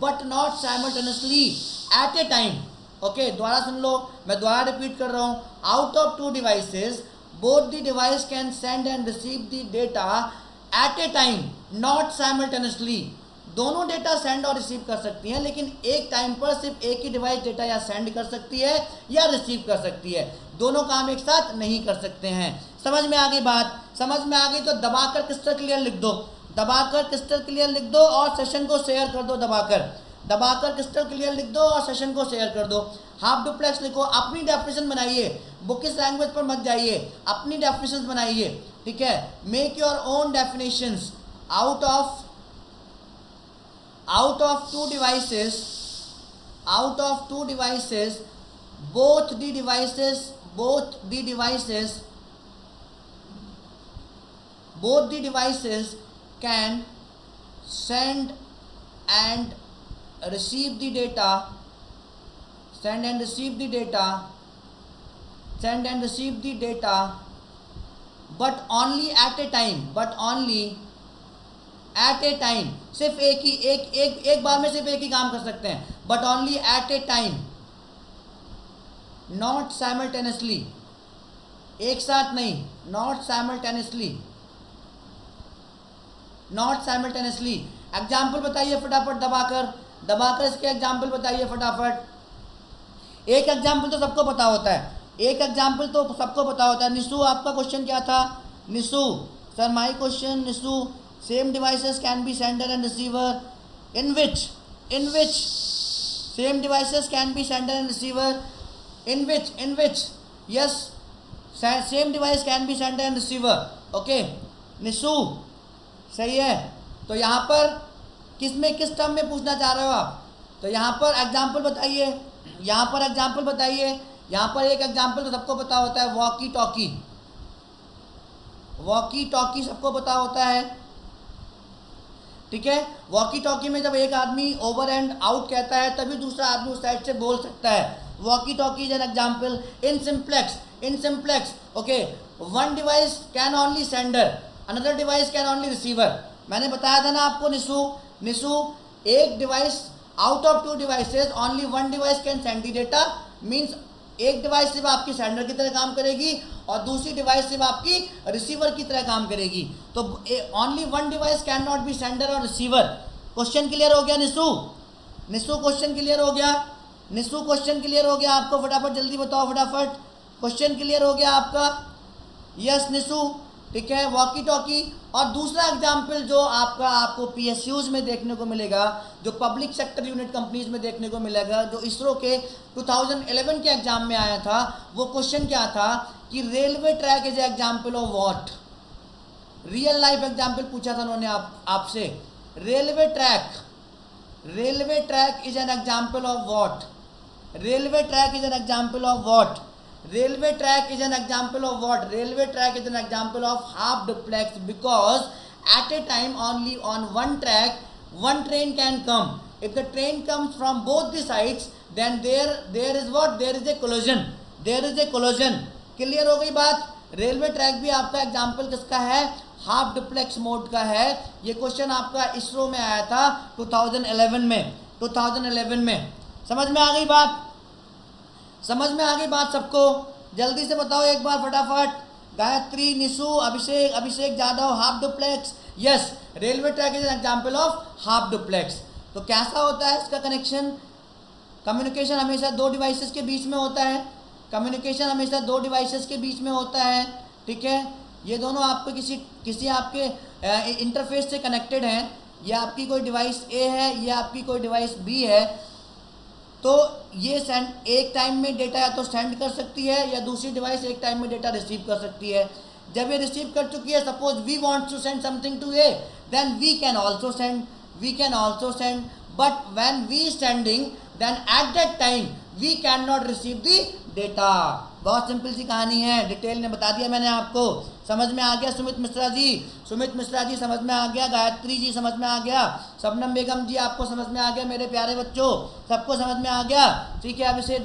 S1: but not simultaneously at a time. Okay, दोबारा सुन लो, मैं दोबारा रिपीट कर रहा हूँ. Out of two devices both the device can send and receive the data at a time not simultaneously. दोनों data send और रिसीव कर सकती हैं, लेकिन एक टाइम पर सिर्फ एक ही डिवाइस डेटा या सेंड कर सकती है या रिसीव कर सकती है. दोनों काम एक साथ नहीं कर सकते हैं. समझ में आ गई बात? समझ में आ गई तो दबाकर क्रिस्टल क्लियर लिख दो, दबाकर क्रिस्टल क्लियर लिख दो और सेशन को शेयर कर दो. दबाकर क्रिस्टल क्लियर लिख दो और सेशन को शेयर कर दो. हाफ डुप्लेक्स लिखो, अपनी डेफिनेशन बनाइए, बुकिश लैंग्वेज पर मत जाइए, अपनी डेफिनेशन बनाइए. ठीक है, make your own definitions. Out of two devices both the devices can send and receive the data but only at a time. सिर्फ एक बार में सिर्फ एक ही काम कर सकते हैं. but only at a time, not simultaneously. एक साथ नहीं, not simultaneously. एग्जाम्पल बताइए फटाफट, दबाकर इसके एग्जाम्पल बताइए फटाफट. एक एग्जाम्पल तो सबको पता होता है. निशु, आपका क्वेश्चन क्या था? Nishu sir, my question, Nishu, same devices can be sender and receiver. In which same devices can be sender and receiver. in which yes, same device can be sender and receiver. okay, Nishu सही है. तो यहाँ पर किस term में पूछना चाह रहे हो आप? तो यहाँ पर एग्जाम्पल बताइए. यहाँ पर एक एग्जाम्पल तो सबको पता होता है, वॉकी टॉकी सबको पता होता है. ठीक है, वॉकी टॉकी में जब एक आदमी ओवर एंड आउट कहता है तभी दूसरा आदमी उस साइड से बोल सकता है. Walkie talkie is an example. In simplex okay, one device can only sender, another device can only receiver. मैंने बताया था ना आपको निशु, एक device out of two devices only one device can send the data. Means एक device सिर्फ आपकी sender की तरह काम करेगी और दूसरी डिवाइस सिर्फ आपकी रिसीवर की तरह काम करेगी. तो only one device can not B sender और रिसीवर. क्वेश्चन क्लियर हो गया निशु? क्वेश्चन क्लियर हो गया? क्वेश्चन क्लियर हो गया आपको? फटाफट जल्दी बताओ, फटाफट. क्वेश्चन क्लियर हो गया आपका? यस निशु, ठीक है. Walkie talkie. और दूसरा एग्जाम्पल जो आपको PSUs में देखने को मिलेगा, जो पब्लिक सेक्टर यूनिट कंपनीज में देखने को मिलेगा, जो इसरो के 2011 के एग्जाम में आया था, वो क्वेश्चन क्या था कि railway track is example of what. Real life example पूछा था उन्होंने आपसे. Railway track is an example of what. Railway track is an example of what? Railway track is an example of half duplex, because at a time only on one track one train can come. If the train comes from both the sides, then there is what? There is a collision. Clear हो गई बात? Railway track भी आपका example किसका है? Half duplex mode का है. ये क्वेश्चन आपका इसरो में आया था 2011 में. समझ में आ गई बात सबको? जल्दी से बताओ एक बार फटाफट. Gayatri, Nishu, Abhishek Jadav, half duplex. Yes, railway track is an example of half duplex. तो कैसा होता है इसका कनेक्शन? कम्युनिकेशन हमेशा दो डिवाइसेस के बीच में होता है. ठीक है, ये दोनों आपको किसी आपके इंटरफेस से कनेक्टेड हैं. ये आपकी कोई डिवाइस ए है, ये आपकी कोई डिवाइस बी है. तो ये एक टाइम में डेटा या तो सेंड कर सकती है या दूसरी डिवाइस एक टाइम में डेटा रिसीव कर सकती है. जब ये रिसीव कर चुकी है, suppose we want to send something to A, then we can also send. But when we sending, then at that time we can not receive the data. बहुत सिंपल सी कहानी है, डिटेल में बता दिया मैंने आपको. समझ में आ गया सुमित मिश्रा जी समझ में आ गया. गायत्री जी समझ में आ गया. शबनम बेगम जी आपको समझ में आ गया. मेरे प्यारे बच्चों सबको समझ में आ गया. ठीक है, अभिषेक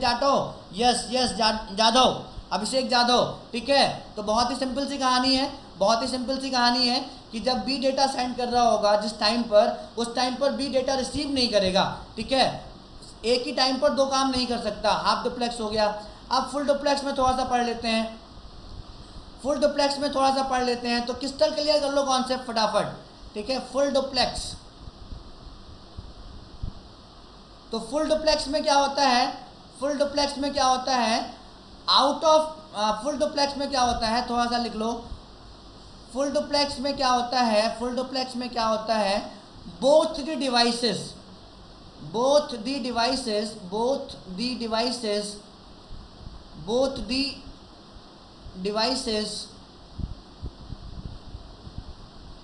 S1: जादव, अभिषेक जादव. ठीक है, तो बहुत ही सिंपल सी कहानी है. बहुत ही सिंपल सी कहानी है कि जब बी डेटा सेंड कर रहा होगा जिस टाइम पर, उस टाइम पर बी डेटा रिसीव नहीं करेगा, ठीक है। एक ही टाइम पर दो काम नहीं कर सकता, हाफ डुप्लेक्स हो गया। अब फुल डुप्लेक्स में थोड़ा सा पढ़ लेते हैं, फुल डुप्लेक्स में थोड़ा सा पढ़ लेते हैं। तो क्रिस्टल क्लियर कर लो कॉन्सेप्ट फटाफट, ठीक है। फुल डुप्लेक्स, तो फुल डुप्लेक्स में क्या होता है, फुल डुप्लेक्स में क्या होता है, आउट ऑफ फुल डुप्लेक्स में क्या होता है, थोड़ा सा लिख लो। फुल डुप्लेक्स में क्या होता है, फुल डुप्लेक्स में क्या होता है, both the devices, both the devices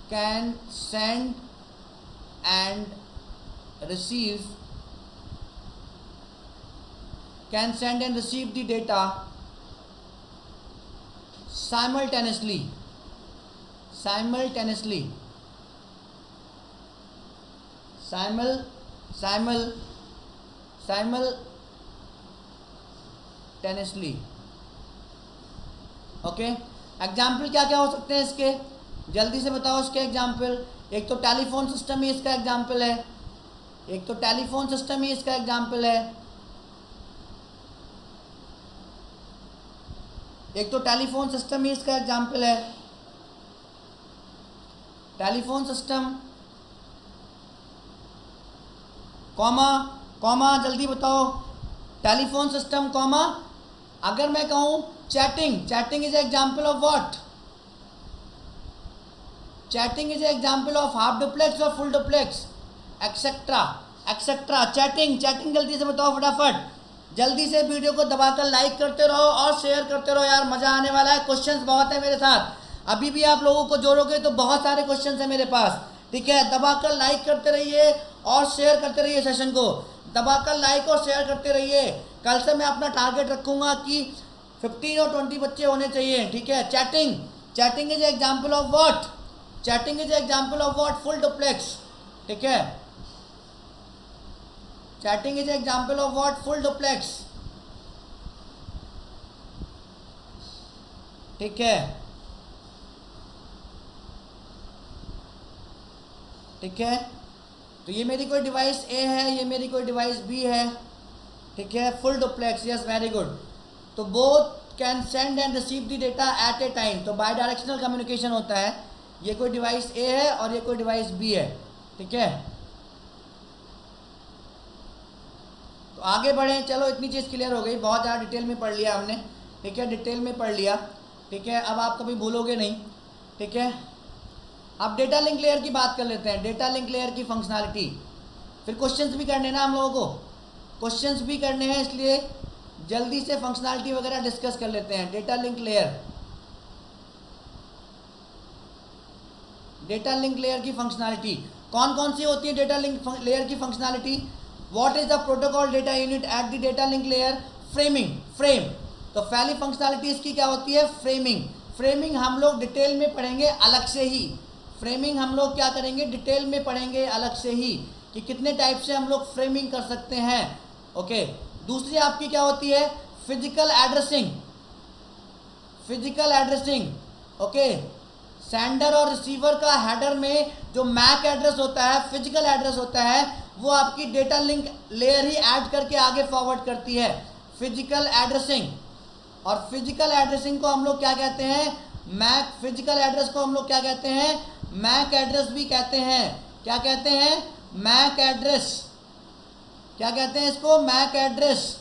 S1: can send and receive the data simultaneously okay. Example क्या क्या हो सकते हैं इसके, जल्दी से बताओ इसके एग्जाम्पल। एक तो टेलीफोन सिस्टम ही इसका एग्जाम्पल है, एक तो टेलीफोन सिस्टम ही इसका एग्जाम्पल है, एक तो टेलीफोन सिस्टम ही इसका एग्जाम्पल है। टेलीफोन सिस्टम कॉमा जल्दी बताओ, टेलीफोन सिस्टम कॉमा। अगर मैं कहूं chatting is example of what, chatting is example of half duplex और फुल डुप्लेक्स, एक्सेट्रा। चैटिंग जल्दी से बताओ फटाफट, जल्दी से वीडियो को दबाकर लाइक करते रहो और शेयर करते रहो यार, मज़ा आने वाला है। क्वेश्चंस बहुत है मेरे साथ, अभी भी आप लोगों को जोड़ोगे तो बहुत सारे क्वेश्चंस हैं मेरे पास, ठीक है। दबाकर लाइक करते रहिए और शेयर करते रहिए, सेशन को दबाकर लाइक और शेयर करते रहिए। कल से मैं अपना टारगेट रखूंगा कि 15 और 20 बच्चे होने चाहिए, ठीक है। Chatting is example of what, chatting is example of what, full duplex, ठीक है। Chatting is example of what, full duplex, ठीक है, ठीक है। तो ये मेरी कोई डिवाइस ए है, ये मेरी कोई डिवाइस बी है, ठीक है। Full duplex, yes very good. तो both can send and receive the data at a time, तो बाई डायरेक्शनल कम्युनिकेशन होता है। ये कोई डिवाइस ए है और ये कोई डिवाइस बी है, ठीक है। तो आगे बढ़ें, चलो इतनी चीज़ क्लियर हो गई, बहुत ज़्यादा डिटेल में पढ़ लिया हमने, ठीक है, डिटेल में पढ़ लिया, ठीक है। अब आप कभी भूलोगे नहीं, ठीक है। अब डेटा लिंक लेयर की बात कर लेते हैं, डेटा लिंक लेयर की फंक्शनैलिटी। फिर क्वेश्चंस भी करने ना हम लोगों को, क्वेश्चंस भी करने हैं, इसलिए जल्दी से फंक्शनैलिटी वगैरह डिस्कस कर लेते हैं। Data link layer, data link layer की फंक्शनैलिटी कौन कौन सी होती है? डेटा लिंक लेयर की functionality, what is the protocol data unit at the data link layer? Frame. तो पहली फंक्शनैलिटी इसकी क्या होती है? फ्रेमिंग हम लोग डिटेल में पढ़ेंगे अलग से ही, फ्रेमिंग हम लोग क्या करेंगे, डिटेल में पढ़ेंगे अलग से ही कि कितने टाइप से हम लोग फ्रेमिंग कर सकते हैं, ओके। दूसरी आपकी क्या होती है? Physical addressing, okay. सेंडर और रिसीवर का हेडर में जो मैक एड्रेस होता है, फिजिकल एड्रेस होता है, वो आपकी डेटा लिंक लेयर ही ऐड करके आगे फॉरवर्ड करती है, फिजिकल एड्रेसिंग। और फिजिकल एड्रेसिंग को हम लोग क्या कहते हैं? मैक। फिजिकल एड्रेस को हम लोग क्या कहते हैं? मैक एड्रेस भी कहते हैं। क्या कहते हैं? MAC address. क्या कहते हैं इसको? MAC address.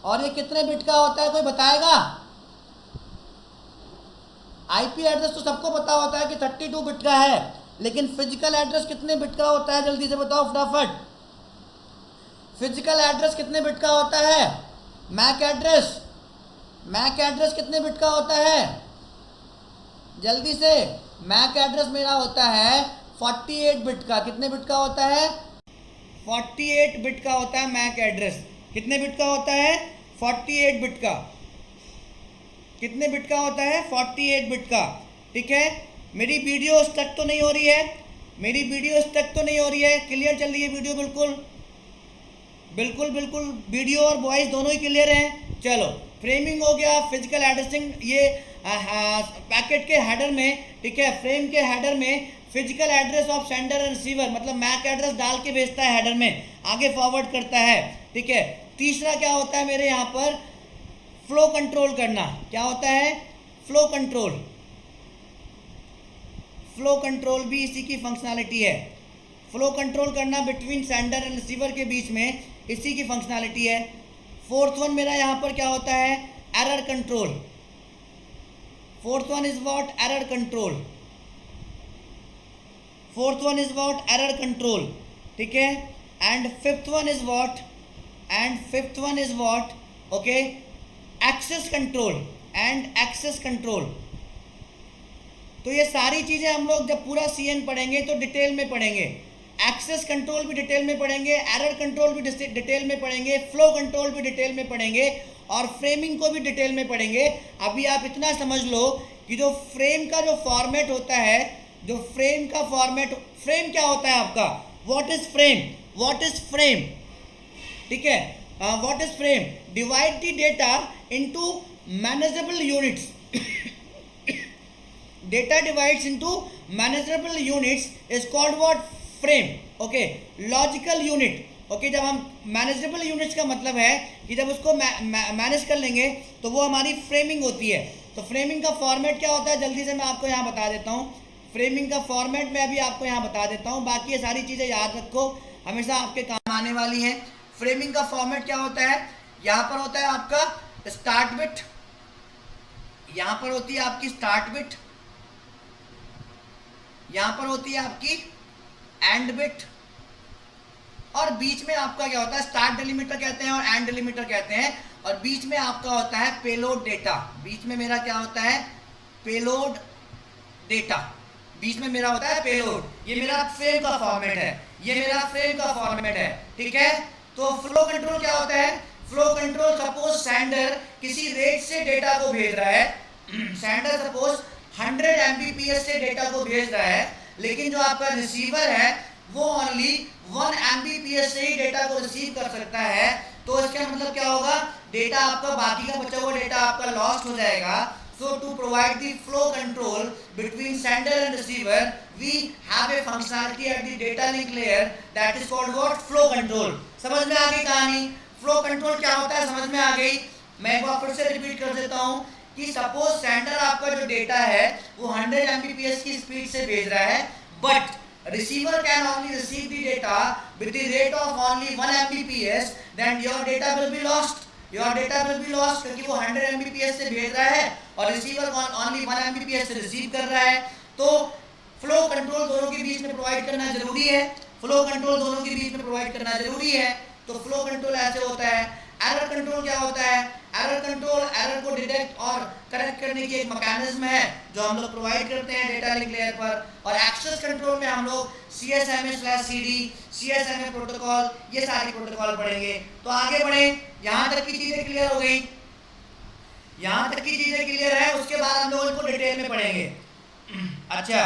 S1: और ये कितने बिट का होता है, कोई बताएगा? आईपी एड्रेस तो सबको पता होता है कि 32 बिट का है, लेकिन फिजिकल एड्रेस कितने बिट का होता है? जल्दी से बताओ फटाफट। फिजिकल एड्रेस कितने बिट का होता है? मैक एड्रेस कितने बिट का होता है? जल्दी से। मैक एड्रेस मेरा होता है 48 बिट का। कितने बिट का होता है? 48 बिट का होता है मैक एड्रेस। कितने बिट का होता है? 48 बिट का। कितने बिट का होता है? 48 बिट का, ठीक है। मेरी वीडियो स्टक तो नहीं हो रही है? मेरी वीडियो स्टक तो नहीं हो रही है? क्लियर चल रही है वीडियो? बिल्कुल वीडियो और वॉइस दोनों ही क्लियर हैं। चलो फ्रेमिंग हो गया, फिजिकल एड्रेसिंग, ये पैकेट के हेडर में, ठीक है, फ्रेम के हेडर में physical address of sender and receiver, मतलब मैक एड्रेस डाल के भेजता है हेडर में, आगे फॉरवर्ड करता है, ठीक है। तीसरा क्या होता है मेरे यहाँ पर, फ्लो कंट्रोल करना। क्या होता है, फ्लो कंट्रोल। फ्लो कंट्रोल भी इसी की फंक्शनैलिटी है। फ्लो कंट्रोल करना बिटवीन सेंडर एंड रिसीवर के बीच में, इसी की फंक्शनैलिटी है। फोर्थ वन मेरा यहाँ पर क्या होता है, error control. Fourth one is what, error control. Fourth one is what, error control, ठीक है। And fifth one is what, and fifth one is what, okay, access control and access control. तो ये सारी चीजें हम लोग जब पूरा सीएन पढ़ेंगे तो डिटेल में पढ़ेंगे। एक्सेस कंट्रोल भी डिटेल में पढ़ेंगे, एरर कंट्रोल भी डिटेल में पढ़ेंगे, फ्लो कंट्रोल भी डिटेल में पढ़ेंगे, और फ्रेमिंग को भी डिटेल में पढ़ेंगे। अभी आप इतना समझ लो कि जो फ्रेम का जो फॉर्मेट होता है, जो फ्रेम का फॉर्मेट, फ्रेम क्या होता है आपका, what is frame, what is frame, ठीक है, what is frame, divide the data into manageable units. Data divides into manageable units is called what, frame, okay. Logical unit, okay, जब हम manageable units का मतलब है कि जब उसको मैनेज कर लेंगे तो वो हमारी फ्रेमिंग होती है। तो फ्रेमिंग का फॉर्मेट क्या होता है, जल्दी से मैं आपको यहाँ बता देता हूँ। फ्रेमिंग का फॉर्मेट मैं अभी आपको यहाँ बता देता हूँ, बाकी ये सारी चीज़ें याद रखो, हमेशा आपके काम आने वाली हैं। फ्रेमिंग का फॉर्मेट क्या होता है, यहाँ पर होता है आपका स्टार्ट बिट, यहाँ पर होती है आपकी स्टार्ट बिट, यहाँ पर होती है आपकी एंड बिट, और बीच में आपका क्या होता है, स्टार्ट डिलीमीटर कहते हैं और एंड डिलीमीटर कहते हैं, और बीच में आपका होता है पेलोड डेटा। बीच में मेरा क्या होता है, पेलोड डेटा, बीच में मेरा होता है पेलोड। ये मेरा फ्रेम का फॉर्मेट है, ये मेरा फ्रेम का फॉर्मेट है, ठीक है। तो फ्लो कंट्रोल क्या होता है, फ्लो कंट्रोल, सपोज सेंडर किसी रेट से डेटा को भेज रहा है, सेंडर सपोज 100 Mbps से डेटा को भेज रहा है, लेकिन जो आपका रिसीवर है वो ओनली 1 Mbps से ही डेटा को रिसीव कर सकता है। तो इसका मतलब क्या होगा, डेटा आपका, बाकी का बचा हुआ डेटा आपका लॉस्ट हो जाएगा। So to provide the flow control between sender and receiver, we have a functionality at the data link layer that is called what, flow control। समझ में आ गई कहानी, फ्लो कंट्रोल क्या होता है समझ में आ गई। मैं एक बार फिर से रिपीट कर देता हूँ कि सपोज सेंडर आपका जो डेटा है वो 100 Mbps की स्पीड से भेज रहा है, but receiver can only receive the data with the rate of only 1 Mbps, then your data will be lost, your data will be lost, क्योंकि वो 100 Mbps से भेज रहा है और रिसीवर ओनली 1 Mbps से रिसीव कर रहा है। तो फ्लो कंट्रोल दोनों के बीच में प्रोवाइड करना जरूरी है, फ्लो कंट्रोल दोनों के बीच में प्रोवाइड करना जरूरी है। तो फ्लो कंट्रोल ऐसे होता है। एरर कंट्रोल क्या होता है, एरर कंट्रोल एरर को डिटेक्ट और करेक्ट करने की एक मैकेनिज्म है जो हम लोग प्रोवाइड करते हैं डेटा लिंक लेयर पर। और एक्सेस कंट्रोल में हम लोग CSMA/CD, CSMA प्रोटोकॉल, ये सारी प्रोटोकॉल पढ़ेंगे। तो आगे बढ़े, यहाँ तक की चीजें क्लियर हो गई, यहाँ तक की चीजें क्लियर है, उसके बाद हम लोग इनको डिटेल में पढ़ेंगे। अच्छा,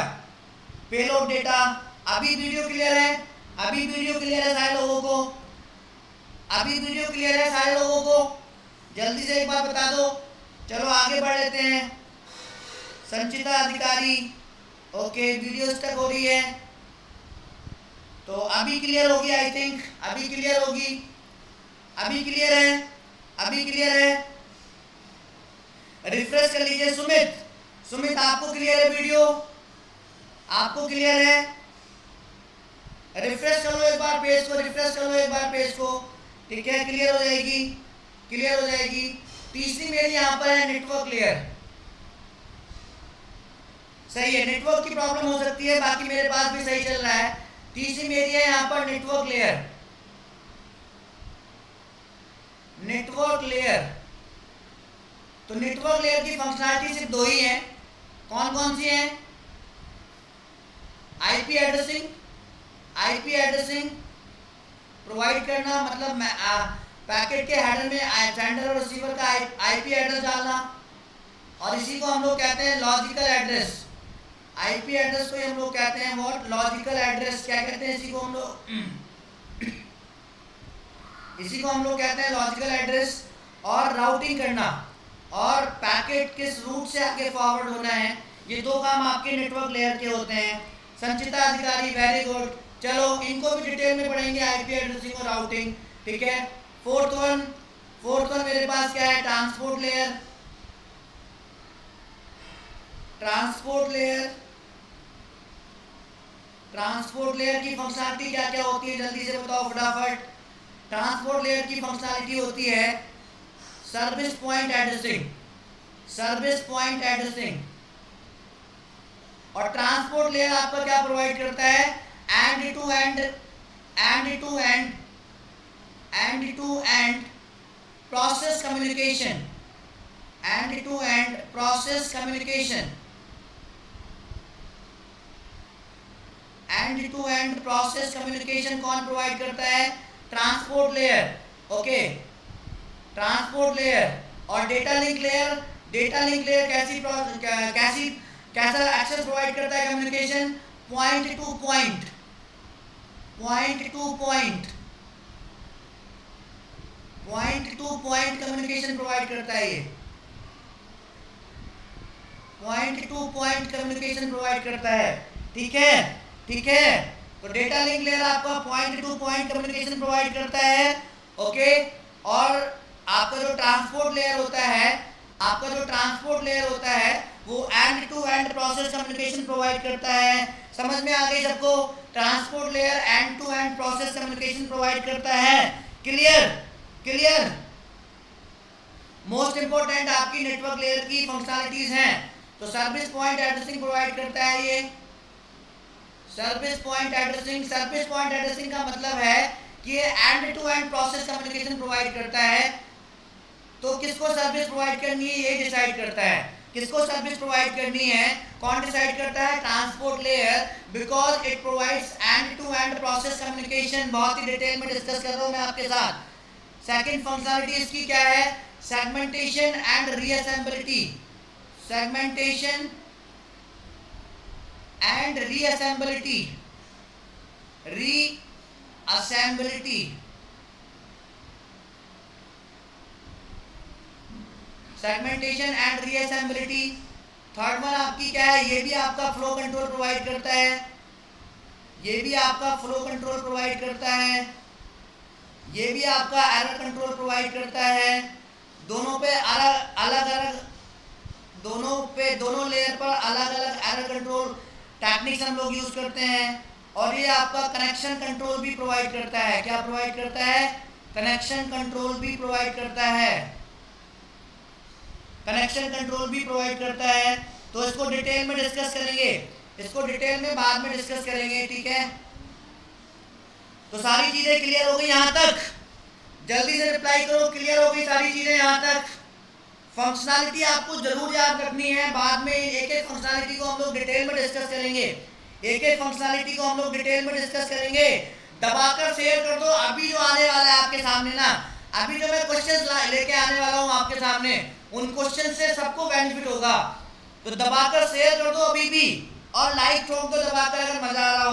S1: पेलोड डेटा, अभी वीडियो क्लियर है, अभी वीडियो क्लियर है सारे लोगों को, अभी वीडियो क्लियर है सारे लोगों को, जल्दी से एक बार बता दो। चलो आगे बढ़ लेते हैं। संचिता अधिकारी, ओके, वीडियो स्टक हो रही है, तो अभी क्लियर होगी, आई थिंक अभी क्लियर होगी, अभी क्लियर है, अभी क्लियर है, रिफ्रेश कर लीजिए। सुमित, सुमित आपको क्लियर है वीडियो, आपको क्लियर है, रिफ्रेश कर लो एक बार पेज को, रिफ्रेश कर लो एक बार पेज को, ठीक है, क्लियर हो जाएगी, क्लियर हो जाएगी। तीसरी मेरी यहाँ पर है नेटवर्क लेयर, सही है, नेटवर्क की प्रॉब्लम हो सकती है, बाकी मेरे पास भी सही चल रहा है। तीसरी मेरी है यहाँ पर नेटवर्क लेयर, नेटवर्क लेयर। तो नेटवर्क लेयर की फंक्शनलिटी सिर्फ दो ही है, कौन कौन सी है, IP addressing, IP addressing provide करना, मतलब पैकेट के हेडर में सेंडर और रिसीवर का आईपी एड्रेस डालना, और इसी को हम लोग कहते हैं लॉजिकल एड्रेस। आईपी एड्रेस को हम लोग कहते हैं व्हाट, लॉजिकल एड्रेस। क्या कहते हैं इसी को हम लोग, इसी को हम लोग कहते हैं लॉजिकल एड्रेस। और राउटिंग करना और पैकेट किस रूट से आगे फॉरवर्ड होना है, ये दो काम आपके नेटवर्क लेयर के होते हैं। संचिता अधिकारी, वेरी गुड। चलो इनको भी डिटेल में पढ़ेंगे, आईपी एड्रेसिंग और राउटिंग, ठीक है। फोर्थ वन मेरे पास क्या है, ट्रांसपोर्ट लेयर। ट्रांसपोर्ट लेयर की फंक्शनलिटी क्या क्या होती है, जल्दी से बताओ फटाफट। ट्रांसपोर्ट लेयर की फंक्शनलिटी होती है सर्विस पॉइंट एड्रेसिंग। और ट्रांसपोर्ट लेयर आपका क्या प्रोवाइड करता है, end to end process communication. कौन प्रोवाइड करता है, transport layer, okay. Transport layer और डेटा लिंक लेयर कैसा एक्सेस प्रोवाइड करता है, communication point to point communication provide करता है, ये point to point communication provide करता है, ठीक है। तो डेटा लिंक लेयर आपका point to point communication provide करता है, ओके। और आपका जो ट्रांसपोर्ट लेयर होता है वो end to end process communication provide करता है। समझ में आ गई सबको, transport layer end to end process communication provide करता है। क्लियर। मोस्ट इंपोर्टेंट आपकी नेटवर्क लेयर की फंक्शनलिटीज हैं। तो सर्विस पॉइंट एड्रेसिंग प्रोवाइड करता है ये, सर्विस पॉइंट एड्रेसिंग का मतलब है कि ये end to end process communication provide करता है। तो किसको सर्विस प्रोवाइड करनी है, ये डिसाइड करता है। किसको सर्विस प्रोवाइड करनी है, कौन डिसाइड करता है, transport layer, because it provides end to end process communication. बहुत ही डिटेल में डिस्कस कर रहा हूं मैं आपके साथ। सेकंड फंक्शनलिटी इसकी क्या है, segmentation and reassembly. Segmentation and reassembly. Segmentation and reassembly. Third one आपकी क्या है, ये भी आपका फ्लो कंट्रोल प्रोवाइड करता है, ये भी आपका एरर कंट्रोल प्रोवाइड करता है। दोनों लेयर पर अलग अलग एरर कंट्रोल टेक्निक्स हम लोग यूज करते हैं। और ये आपका कनेक्शन कंट्रोल भी प्रोवाइड करता है। क्या प्रोवाइड करता है, कनेक्शन कंट्रोल भी प्रोवाइड करता है। तो इसको डिटेल में डिस्कस करेंगे, बाद में डिस्कस करेंगे, ठीक है। तो सारी चीजें क्लियर हो गई यहां तक, जल्दी से रिप्लाई करो, क्लियर हो गई सारी चीजें यहां तक। फंक्शनलिटी आपको जरूर याद रखनी है, बाद में एक एक फंक्शनलिटी को हम लोग डिटेल में डिस्कस करेंगे। दबाकर शेयर कर दो। अभी जो आने वाला है आपके सामने ना, अभी जो मैं क्वेश्चंस लेके आने वाला हूं आपके सामने, उन क्वेश्चन से सबको बेनिफिट होगा। तो दबाकर शेयर कर दो अभी भी, और लाइक ठोक दो दबाकर, अगर मजा आ रहा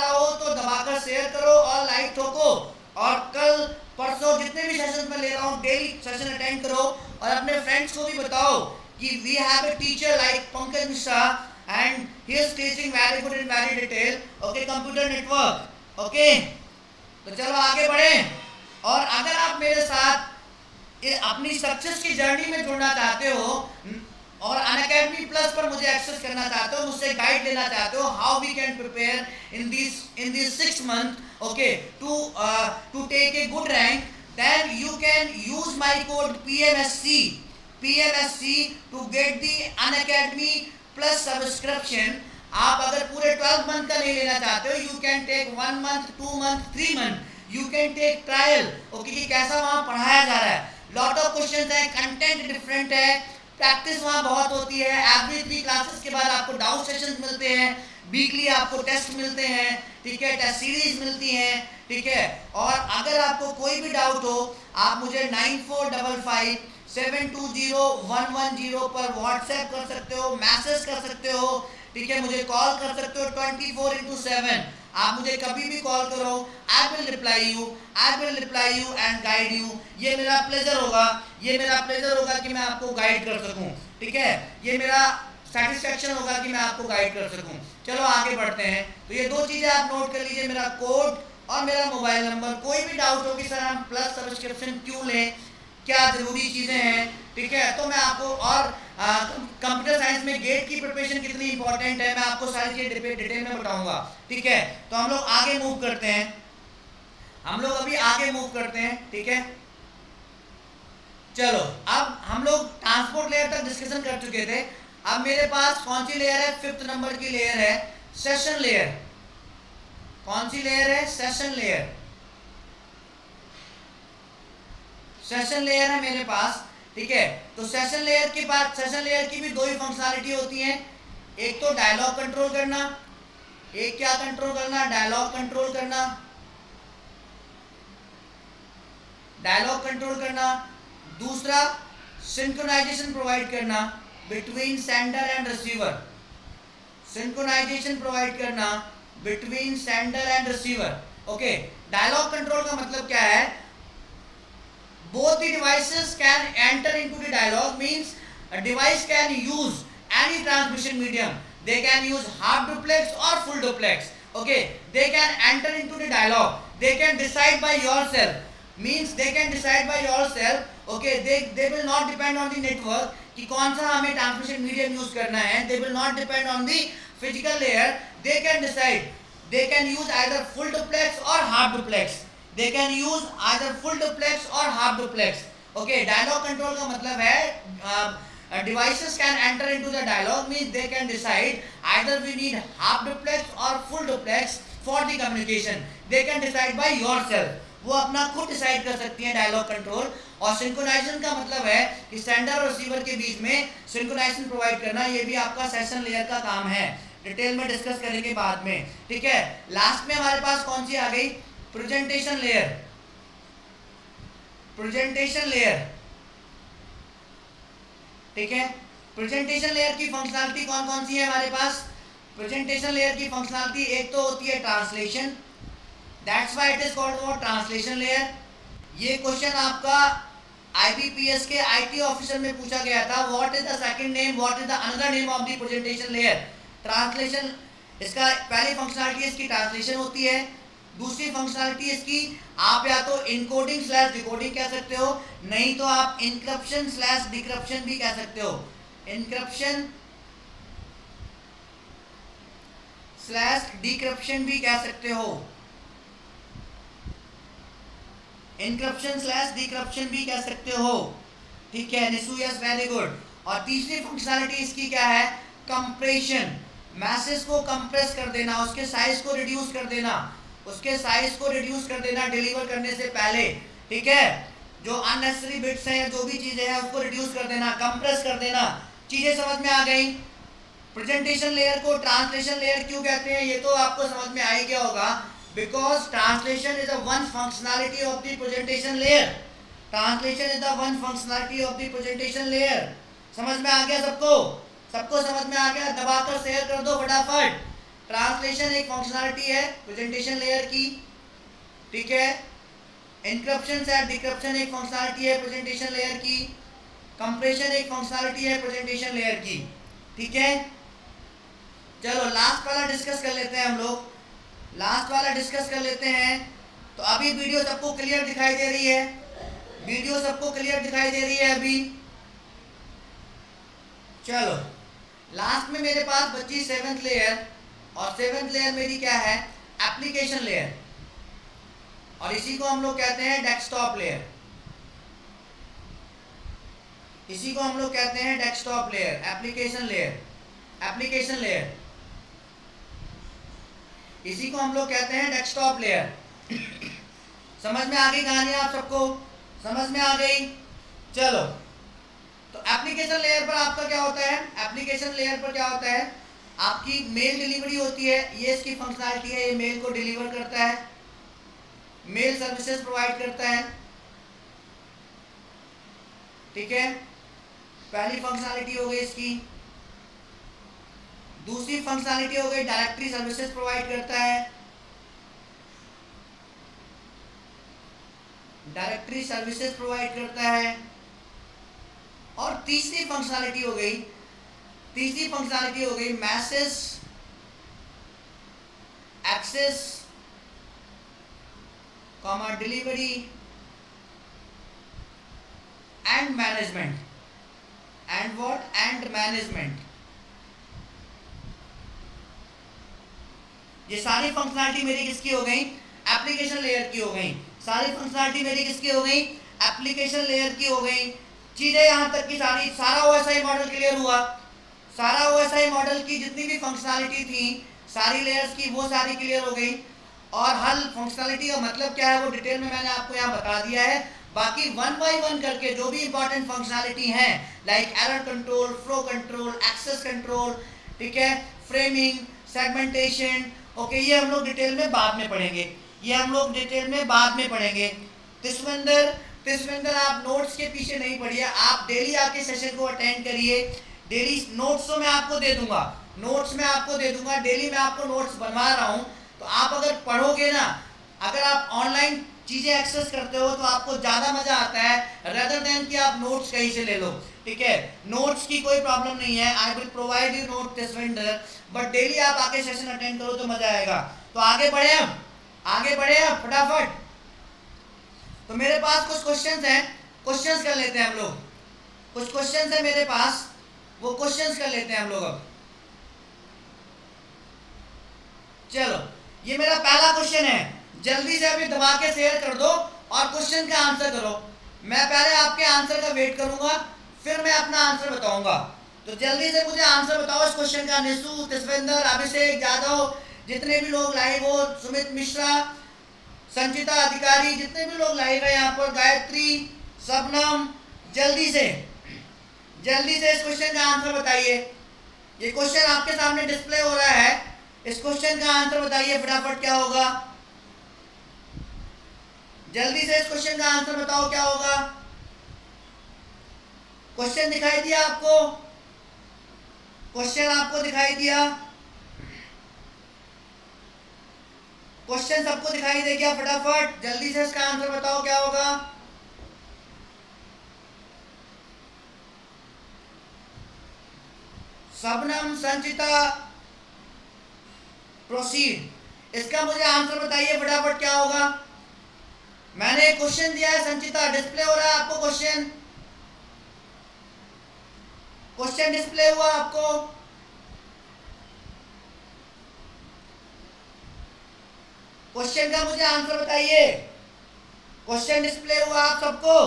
S1: हो तो दबाकर शेयर करो और लाइक ठोको। और कल परसों जितने भी सेशन में ले रहा हूँ, डेली सेशन अटेंड करो और अपने फ्रेंड्स को भी बताओ कि we have a teacher like Pankaj Mishra and he is teaching very good in very detail, okay, computer network, okay. तो चलो आगे बढ़े। और अगर आप मेरे साथ अपनी सक्सेस की जर्नी में जुड़ना चाहते हो और अनअकैडमी प्लस पर मुझे एक्सेस करना चाहते हो, मुझसे गाइड लेना चाहते हो, how we can prepare in this 6 month, okay, to take a good rank, then you can use my code PMSC to get the Unacademy plus subscription. आप अगर पूरे 12 month का नहीं लेना चाहते हो, you can take 1 month, 2 month, 3 month, you can take trial, okay, कि कैसा वहाँ पढ़ाया जा रहा है। लॉट ऑफ क्वेश्चंस है, कंटेंट डिफरेंट है, प्रैक्टिस वहाँ बहुत होती है। एवरी 3 क्लासेस के बाद आपको डाउट सेशंस मिलते हैं, वीकली आपको टेस्ट मिलते हैं, ठीक है, टेस्ट सीरीज मिलती हैं, ठीक है। और अगर आपको कोई भी डाउट हो, आप मुझे 9455720110 पर व्हाट्सएप कर सकते हो, मैसेज कर सकते हो, ठीक है, मुझे कॉल कर सकते हो 24/7। आप मुझे कभी भी कॉल करो, I will reply you and guide you. ये मेरा प्लेजर होगा, कि मैं आपको गाइड कर सकूं, ठीक है, ये मेरा सेटिस्फेक्शन होगा कि मैं आपको गाइड कर सकूं। चलो आगे बढ़ते हैं। तो ये दो चीजें आप नोट कर लीजिए, मेरा कोड और मेरा मोबाइल नंबर। कोई भी डाउट हो कि सर हम प्लस सब्सक्रिप्शन क्यों लें, क्या जरूरी चीजें हैं, ठीक है, तो मैं आपको, और कंप्यूटर साइंस में गेट की प्रिपरेशन कितनी इंपॉर्टेंट है, मैं आपको सारी चीजें डिटेल में बताऊंगा, ठीक है। तो हम लोग आगे मूव करते हैं, ठीक है। चलो अब हम लोग ट्रांसपोर्ट लेयर तक डिस्कशन कर चुके थे। अब मेरे पास कौन सी लेयर है, 5th नंबर की लेयर है, सेशन लेयर। कौन सी लेयर है, सेशन लेयर है मेरे पास, ठीक है। तो सेशन लेयर के बाद, सेशन लेयर की भी दो ही फंक्शनैलिटी होती है, एक तो डायलॉग कंट्रोल करना, एक क्या कंट्रोल करना, डायलॉग कंट्रोल करना, दूसरा सिंक्रोनाइजेशन प्रोवाइड करना between sender and receiver, okay. Dialogue control का मतलब क्या है, both the devices can enter into the dialogue, means a device can use any transmission medium. They can use half duplex or full duplex, okay. They can enter into the dialogue, they can decide by yourself, okay. They will not depend on the network कि कौन सा हमें transmission medium use करना है, they will not depend on the physical layer, they can decide, they can use either full duplex or half duplex, okay. Dialogue control का मतलब है devices can enter into the dialogue, means they can decide either we need half duplex or full duplex for the communication, they can decide by yourself, वो अपना खुद decide कर सकती है dialogue control. और सिंक्रोनाइजेशन का मतलब है कि सेंडर और रिसीवर के बीच में सिंक्रोनाइजेशन प्रोवाइड करना, ये भी आपका सेशन लेयर का काम है, डिटेल में डिस्कस करेंगे बाद में, ठीक है। लास्ट में हमारे पास कौन सी आ गई, प्रेजेंटेशन लेयर, ठीक है। प्रेजेंटेशन लेयर की फंक्शनैलिटी कौन कौन सी है हमारे पास, प्रेजेंटेशन लेयर की फंक्शनैलिटी एक तो होती है translation, that's why it is called translation layer. ये क्वेश्चन आपका IBPS के IT ऑफिसर में पूछा गया था, what is the second name, what is the another name of the presentation layer. Translation, इसका पहली फंक्शनैलिटी इसकी ट्रांसलेशन होती है, दूसरी फंक्शनैलिटी इसकी आप या तो इनकोडिंग स्लैश डिकोडिंग कह सकते हो, नहीं तो आप इनक्रप्शन स्लैश डिक्रप्शन भी कह सकते हो, इनक्रप्शन स्लैश डिक्रप्शन भी कह सकते हो, इनक्रप्शन स्लैश डिक्रप्शन भी कह सकते हो, ठीक है निशु, यस वेरी गुड। और तीसरी फंक्शनैलिटी इसकी क्या है, कंप्रेशन, मैसेज को कंप्रेस कर देना, उसके साइज को रिड्यूस कर देना, डिलीवर करने से पहले, ठीक है। जो अननेसेसरी बिट्स हैं या जो भी चीजें हैं उसको रिड्यूस कर देना, कंप्रेस कर देना। चीजें समझ में आ गई। प्रेजेंटेशन लेयर को ट्रांसलेशन लेयर क्यों कहते हैं, ये तो आपको समझ में आ ही गया होगा, because translation is the one functionality of the presentation layer, समझ में आ गया सबको समझ में आ गया, दबाकर शेयर कर दो फटाफट। ट्रांसलेशन एक फंक्शनैलिटी है प्रेजेंटेशन लेयर की, ठीक है। इनक्रप्शन से डिक्रप्शन एक फंक्शनैलिटी है प्रेजेंटेशन लेयर की, कंप्रेशन एक फंक्शनैलिटी है प्रेजेंटेशन लेयर की, ठीक है। चलो लास्ट वाला डिस्कस कर लेते हैं हम लोग, तो अभी वीडियो सबको क्लियर दिखाई दे रही है, अभी। चलो लास्ट में मेरे पास बची 7th लेयर, और 7th लेयर मेरी क्या है, एप्लीकेशन लेयर, और इसी को हम लोग कहते हैं डेस्कटॉप लेयर, एप्लीकेशन लेयर, इसी को हम लोग कहते हैं डेस्कटॉप लेयर। समझ में आ गई कहानी, आप सबको समझ में आ गई। चलो तो एप्लीकेशन लेयर पर आपका क्या होता है, आपकी मेल डिलीवरी होती है, ये इसकी फंक्शनैलिटी है, ये मेल को डिलीवर करता है, मेल सर्विसेज प्रोवाइड करता है, ठीक है। पहली फंक्शनैलिटी हो गई इसकी। दूसरी फंक्शनैलिटी हो गई डायरेक्टरी सर्विसेज प्रोवाइड करता है, डायरेक्टरी सर्विसेज प्रोवाइड करता है। और तीसरी फंक्शनैलिटी हो गई message access comma delivery and management and management. ये सारी फंक्शनैलिटी मेरी किसकी हो गई? एप्लीकेशन लेयर की हो गई। सारी फंक्शनैलिटी मेरी किसकी हो गई? एप्लीकेशन लेयर की हो गई। चीजें यहां तक की सारा ओएसआई मॉडल क्लियर हुआ। सारा ओएसआई मॉडल की जितनी भी फंक्शनैलिटी थी सारी लेयर्स की, वो सारी क्लियर हो गई। और हर फंक्शनैलिटी का मतलब क्या है वो डिटेल में मैंने आपको यहाँ बता दिया है। बाकी वन बाय वन करके जो भी इंपॉर्टेंट फंक्शनैलिटी है like error control, flow control, access control, ठीक है, फ्रेमिंग, सेगमेंटेशन, ओके, ये हम लोग डिटेल में बाद में पढ़ेंगे। तिसविंदर आप नोट्स के पीछे नहीं पढ़िए, आप डेली आके सेशन को अटेंड करिए। डेली नोट्स तो मैं आपको दे दूंगा, डेली मैं आपको नोट्स बनवा रहा हूँ। तो आप अगर पढ़ोगे ना, अगर आप ऑनलाइन चीजें एक्सेस करते हो तो आपको ज्यादा मजा आता है रेदर देन कि आप नोट्स कहीं से ले लो, ठीक है। नोट्स की कोई प्रॉब्लम नहीं है, I will provide you note Tiswinder, but daily आप आके सेशन अटेंड करो तो मजा आएगा। तो आगे बढ़े हम फटाफट। तो मेरे पास कुछ क्वेश्चंस हैं, क्वेश्चंस कर लेते हैं हम लोग। कुछ क्वेश्चंस है मेरे पास, वो क्वेश्चंस कर लेते हैं हम लोग अब। चलो, ये मेरा पहला क्वेश्चन है, जल्दी से अभी दबा के शेयर कर दो और क्वेश्चन का आंसर करो। मैं पहले आपके आंसर का वेट करूंगा, फिर मैं अपना आंसर बताऊंगा। तो जल्दी से मुझे आंसर बताओ इस क्वेश्चन का। निशु, तिसविंदर, अभिषेक जादव, जितने भी लोग लाइव हो, सुमित मिश्रा, संचिता अधिकारी, जितने भी लोग लाइव है यहाँ पर, गायत्री, सबनम, जल्दी से इस क्वेश्चन का आंसर बताइए। ये क्वेश्चन आपके सामने डिस्प्ले हो रहा है, इस क्वेश्चन का आंसर बताइए फटाफट, क्या होगा? जल्दी से इस क्वेश्चन का आंसर बताओ क्या होगा। क्वेश्चन दिखाई दिया आपको? क्वेश्चन आपको दिखाई दिया? क्वेश्चन सबको दिखाई दे गया? फटाफट जल्दी से इसका आंसर बताओ क्या होगा। सबनम, संचिता, प्रोसीड। इसका मुझे आंसर बताइए फटाफट क्या होगा। मैंने एक क्वेश्चन दिया है संचिता, डिस्प्ले हो रहा है आपको क्वेश्चन? क्वेश्चन डिस्प्ले हुआ आपको? क्वेश्चन का मुझे आंसर बताइए। क्वेश्चन डिस्प्ले हुआ आप सबको?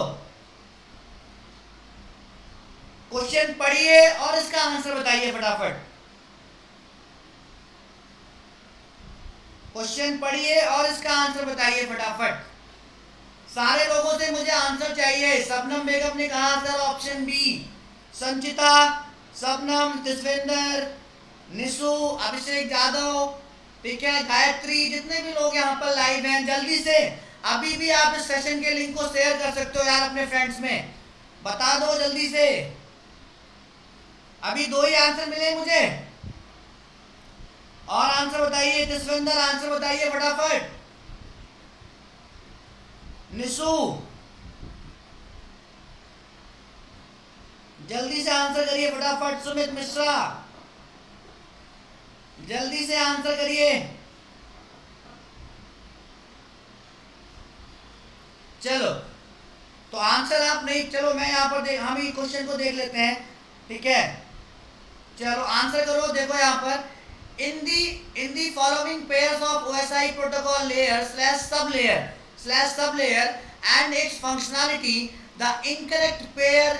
S1: क्वेश्चन पढ़िए और इसका आंसर बताइए फटाफट। क्वेश्चन पढ़िए और इसका आंसर बताइए फटाफट। सारे लोगों से मुझे आंसर चाहिए। सबनम बेगम ने कहा सर ऑप्शन बी। संचिता, सबनम, तिसविंदर, निशु, अभिषेक जादव, ठीक है, गायत्री, जितने भी लोग यहाँ पर लाइव हैं, जल्दी से अभी भी आप इस सेशन के लिंक को शेयर कर सकते हो यार अपने फ्रेंड्स में, बता दो जल्दी से। अभी 2 ही आंसर मिले मुझे, और आंसर बताइए। तिसविंदर आंसर बताइए फटाफट। निशु जल्दी से आंसर करिए फटाफट। सुमित मिश्रा जल्दी से आंसर करिए। चलो, तो आंसर आप नहीं, चलो मैं यहाँ पर हम ही क्वेश्चन को देख लेते हैं, ठीक है। चलो आंसर करो। देखो यहाँ पर in the following pairs of OSI protocol layer slash sublayer and its functionality, the incorrect pair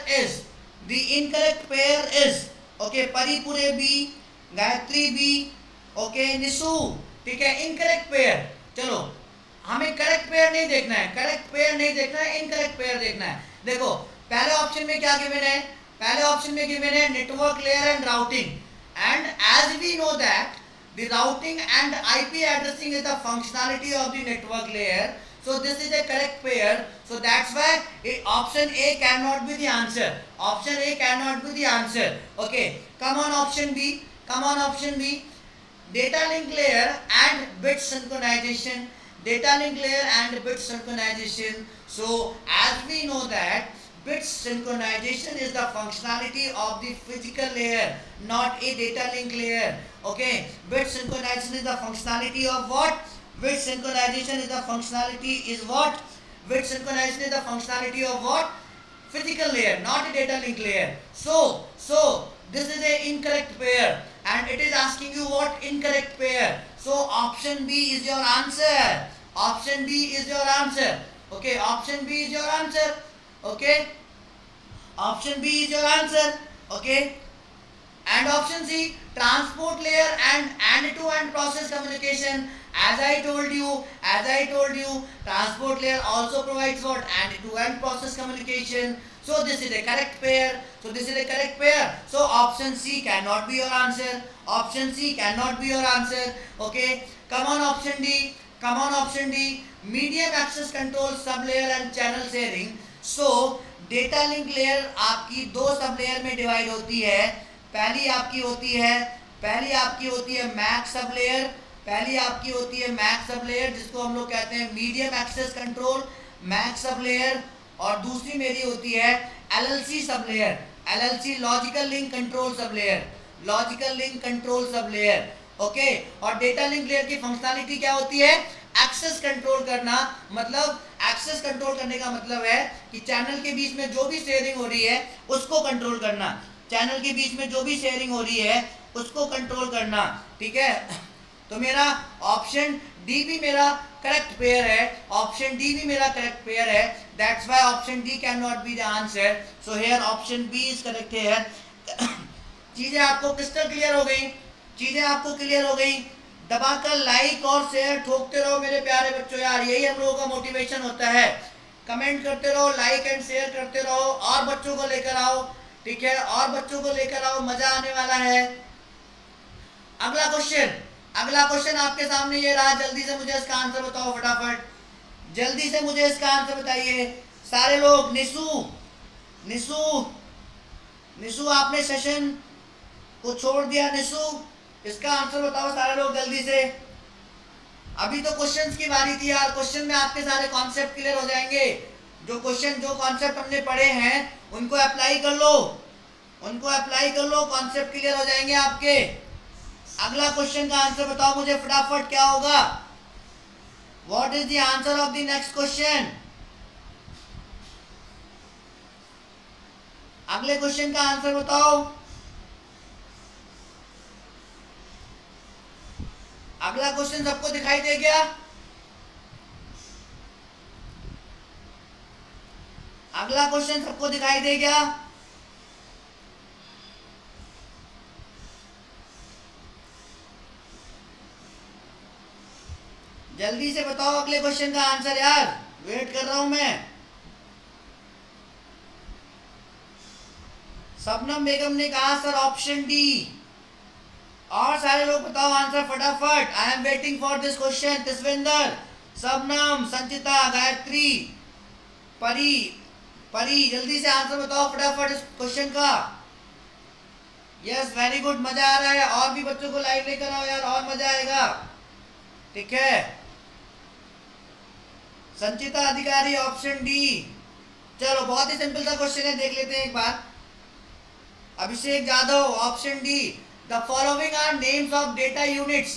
S1: is okay, परिपूरे B, Gayatri B, okay, Nishu, ठीक है, इनकरेक्ट पेयर। चलो हमें करेक्ट पेयर नहीं देखना है, इनकरेक्ट पेयर देखना है। देखो पहले ऑप्शन में क्या गिवन है? पहले ऑप्शन में गिवन है network layer and routing, and as we know that the routing and IP addressing is the functionality of the network layer, so this is a correct pair, so that's why option A cannot be the answer. Okay, come on option B. Data link layer and bit synchronization. data link layer and bit synchronization. So as we know that bit synchronization is the functionality of the physical layer, not a data link layer. Okay, bit synchronization is the functionality of what? Bit synchronization is the functionality is what? Bit synchronization is the functionality of what? Physical layer, not a data link layer. So this is a incorrect pair, and it is asking you what incorrect pair. So option B is your answer. Option B is your answer. Okay, option B is your answer. Okay, option B is your answer. Okay, and option C, transport layer and end-to-end process communication. As I told you, transport layer also provides what? End-to-end process communication. So this is a correct pair. So option C cannot be your answer. Option C cannot be your answer. Okay, come on option D. Medium access control sub layer and channel sharing. So data link layer आपकी दो sub layer में divide होती है. पहली आपकी होती है max sub layer, जिसको हम लोग कहते हैं medium access control MACs sub layer, और दूसरी मेरी होती है LLC sub layer, logical link control sub layer. Okay, और डेटा लिंक लेयर की फंक्शनैलिटी क्या होती है? एक्सेस कंट्रोल करना. मतलब एक्सेस कंट्रोल करने का मतलब है कि चैनल के बीच में जो भी शेयरिंग हो रही है उसको कंट्रोल करना. ठीक है, तो मेरा ऑप्शन डी भी मेरा करेक्ट पेयर है. That's why option D can not be the answer. So here option B is correct here. चीजें आपको क्रिस्टल क्लियर हो गई. दबाकर लाइक और शेयर ठोकते रहो मेरे प्यारे बच्चों. यार यही हम लोगों का मोटिवेशन होता है. कमेंट करते रहो, लाइक एंड शेयर करते रहो, और बच्चों को लेकर आओ. ठीक है, और बच्चों को लेकर आओ, मजा आने वाला है. अगला क्वेश्चन आपके सामने ये रहा. जल्दी से मुझे इसका आंसर बताओ, फटाफट जल्दी से मुझे इसका आंसर बताइए सारे लोग. निशु आपने सेशन को छोड़ दिया. निशु, इसका आंसर बताओ सारे लोग जल्दी से. अभी तो क्वेश्चंस की बारी थी यार. क्वेश्चन में आपके सारे कॉन्सेप्ट क्लियर हो जाएंगे. जो कॉन्सेप्ट हमने पढ़े हैं उनको अप्लाई कर लो. कॉन्सेप्ट क्लियर हो जाएंगे आपके. अगला क्वेश्चन का आंसर बताओ मुझे फटाफट, क्या होगा? What is the answer of the next question? अगले क्वेश्चन का आंसर बताओ. अगला क्वेश्चन सबको दिखाई दे गया? अगला क्वेश्चन सबको दिखाई दे गया? जल्दी से बताओ अगले क्वेश्चन का आंसर यार, वेट कर रहा हूं मैं. शबनम बेगम ने कहा सर ऑप्शन डी. और सारे लोग बताओ आंसर फटाफट. I am waiting for this question. Tiswinder, Shabnam, Sanchita, Gayatri, Pari जल्दी से आंसर बताओ फटाफट इस क्वेश्चन का. यस, वेरी गुड, मजा आ रहा है. और भी बच्चों को लाइव लेकर आओ यार, और मजा आएगा. ठीक है, संचिता अधिकारी ऑप्शन डी. चलो, बहुत ही सिंपल सा क्वेश्चन है, देख लेते हैं एक बार. Abhishek Jadhav option D. The following are names of data units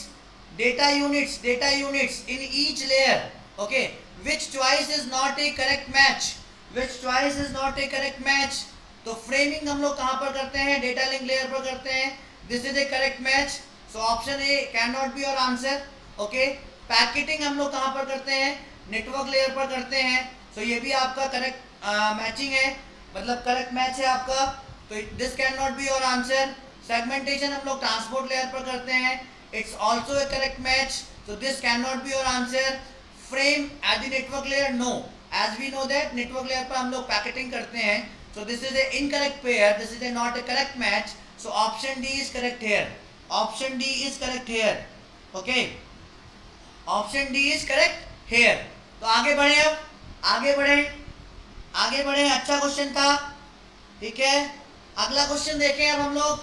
S1: in each layer. Okay, which choice is not a correct match? तो फ्रेमिंग हम लोग कहाँ पर करते हैं? डेटा लिंक लेयर पर करते हैं. This is a correct match. So option A can not be your answer. Okay, packeting हम लोग कहाँ पर करते हैं? नेटवर्क लेयर पर करते हैं. सो ये भी आपका करेक्ट मैचिंग है, मतलब करेक्ट मैच है आपका. तो this can not be your answer. Segmentation हम लोग ट्रांसपोर्ट लेयर पर करते हैं. It's also a correct match. So this can not be your answer. Frame at the network layer, no. As we know that network layer पर हम लोग packeting करते हैं. So this is a incorrect pair. This is a not a correct match. So option D is correct here. Okay, option D is correct here. तो आगे बढ़े, आगे बढ़े. अच्छा क्वेश्चन था. ठीक है, अगला क्वेश्चन देखें अब हम लोग.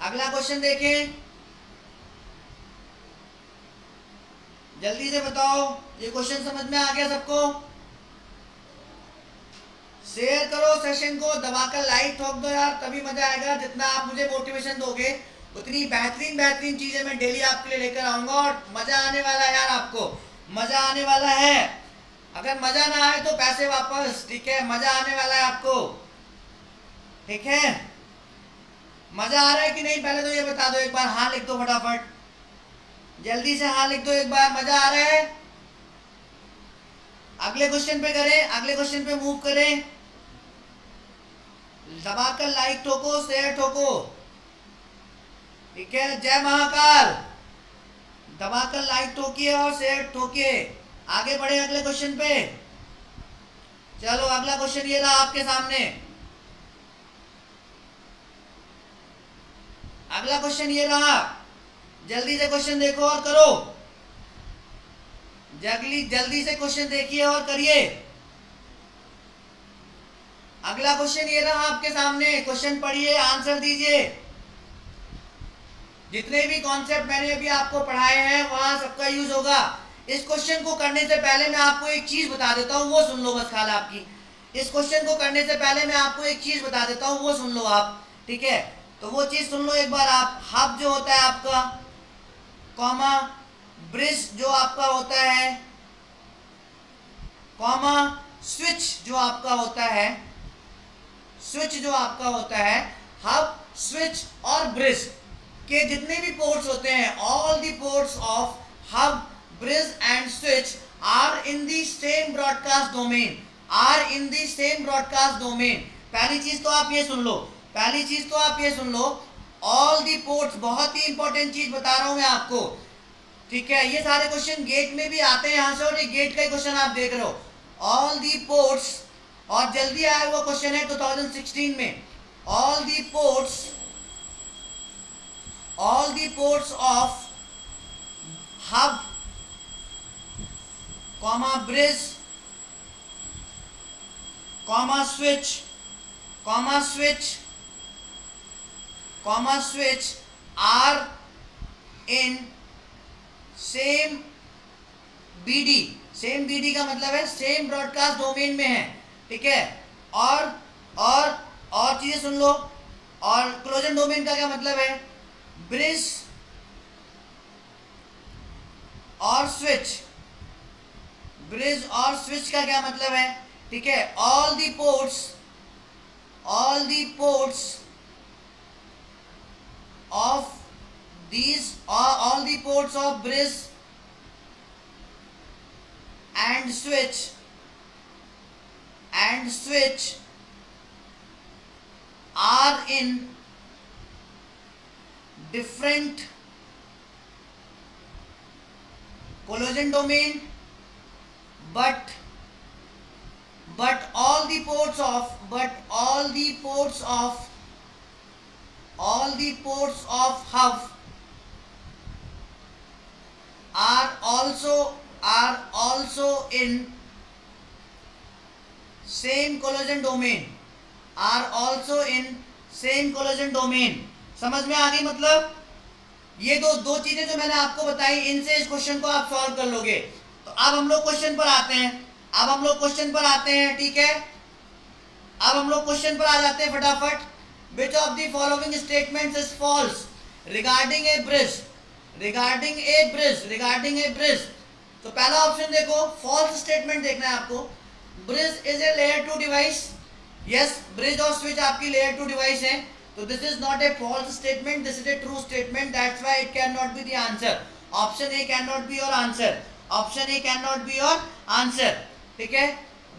S1: अगला क्वेश्चन देखें. जल्दी से बताओ, ये क्वेश्चन समझ में आ गया सबको? शेयर करो सेशन को, दबाकर लाइक ठोक दो यार, तभी मजा आएगा। जितना आप मुझे मोटिवेशन दोगे उतनी बेहतरीन बेहतरीन चीजें मैं डेली आपके लिए लेकर आऊंगा, और मजा आने वाला है यार, आपको मजा आने वाला है। अगर मजा ना आए तो पैसे वापस, ठीक है? मजा आने वाला है आपको, ठीक है? मजा आ रहा है कि नहीं पहले तो ये बता दो एक बार, हाँ लिख दो फटाफट, जल्दी से हाँ लिख दो एक बार, मजा आ रहा है? अगले क्वेश्चन पे करें, अगले क्वेश्चन पे मूव करें। दबाकर लाइक ठोको, शेयर ठोको, ठीक है? जय महाकाल, दबाकर लाइक ठोकिए और शेयर ठोकिए। आगे बढ़े अगले क्वेश्चन पे। चलो अगला क्वेश्चन ये रहा आपके सामने, अगला क्वेश्चन ये रहा, जल्दी से क्वेश्चन देखो और करो, जल्दी से क्वेश्चन देखिए और करिए। अगला क्वेश्चन ये रहा आपके सामने, क्वेश्चन पढ़िए, आंसर दीजिए। जितने भी कॉन्सेप्ट मैंने अभी आपको पढ़ाए हैं वहां सबका यूज होगा। इस क्वेश्चन को करने से पहले मैं आपको एक चीज बता देता हूं, वो सुन लो बस खाल आपकी। इस क्वेश्चन को करने से पहले मैं आपको एक चीज बता देता हूं, वो सुन लो आप, ठीक है? तो वो चीज सुन लो एक बार आप। हब जो होता है आपका, कॉमा ब्रिज जो आपका होता है, कॉमा स्विच जो आपका होता है, स्विच जो आपका होता है, हब, स्विच और ब्रिज के जितने भी पोर्ट्स होते हैं, all the ports of hub, bridge and switch are in the same broadcast domain, are in the same broadcast domain. पहली चीज तो आप ये सुन लो, पहली चीज तो आप ये सुन लो, ऑल दी पोर्ट्स, बहुत ही इंपॉर्टेंट चीज बता रहा हूं मैं आपको, ठीक है? ये सारे क्वेश्चन गेट में भी आते हैं यहां से, और ये गेट का क्वेश्चन आप देख रहे हो, ऑल दी पोर्ट्स, और जल्दी आया हुआ क्वेश्चन है 2016 में, all the ports, all the ports of hub, comma bridge, comma switch, comma switch, comma switch are in same BD, same BD का मतलब है सेम ब्रॉडकास्ट डोमेन में है, ठीक है? और चीजें सुन लो, और क्लोजन डोमेन का क्या मतलब है? ब्रिज और स्विच, ब्रिज और स्विच का क्या मतलब है, ठीक है? All the ports, all the ports of these, all the ports of bridge and switch are in different collision domain, but all the ports of hub are also in same collision domain, are also in same collision domain। समझ में आ गई? मतलब ये दो चीजें जो मैंने आपको बताई, इनसे इस क्वेश्चन को आप सॉल्व कर लोगे। तो अब हम लोग क्वेश्चन पर आते हैं, ठीक है? अब हम लोग क्वेश्चन पर आ जाते हैं फटाफट। Which of the following statements is false regarding a bridge? regarding a bridge तो पहला ऑप्शन देखो, false statement देखना है आपको। Bridge is a layer 2 device, yes, bridge और switch आपकी layer 2 device है, तो this is not a false statement, this is a true statement, that's why it cannot be the answer। option A cannot be your answer, option A cannot be your answer, ठीक है?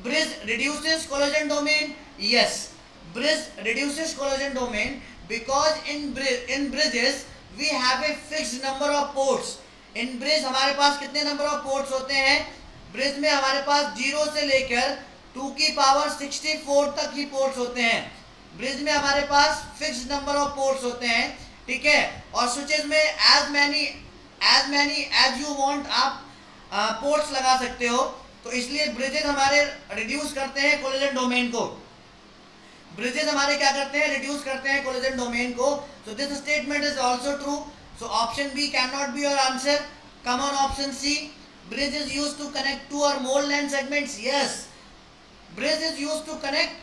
S1: Bridge reduces collision domain, yes, bridge reduces collision domain because in bridges we have a fixed number of ports। in bridge हमारे पास कितने number of ports होते हैं? Bridge में हमारे पास 0 से लेकर 2 की पावर 64 तक ही पोर्ट्स होते हैं। ब्रिज में हमारे पास फिक्स्ड नंबर ऑफ पोर्ट्स होते हैं, ठीक है? और स्विचेस में as many as you want आप पोर्ट्स लगा सकते हो। तो इसलिए ब्रिजेस हमारे रिड्यूस करते हैं कोलिजन डोमेन को, ब्रिजेस हमारे क्या करते हैं? रिड्यूस करते हैं कोलिजन डोमेन को। So this statement is also true, so option B can not be your answer. Come on option C, Bridge is used to connect two or more LAN segments. Yes. Bridge is used to connect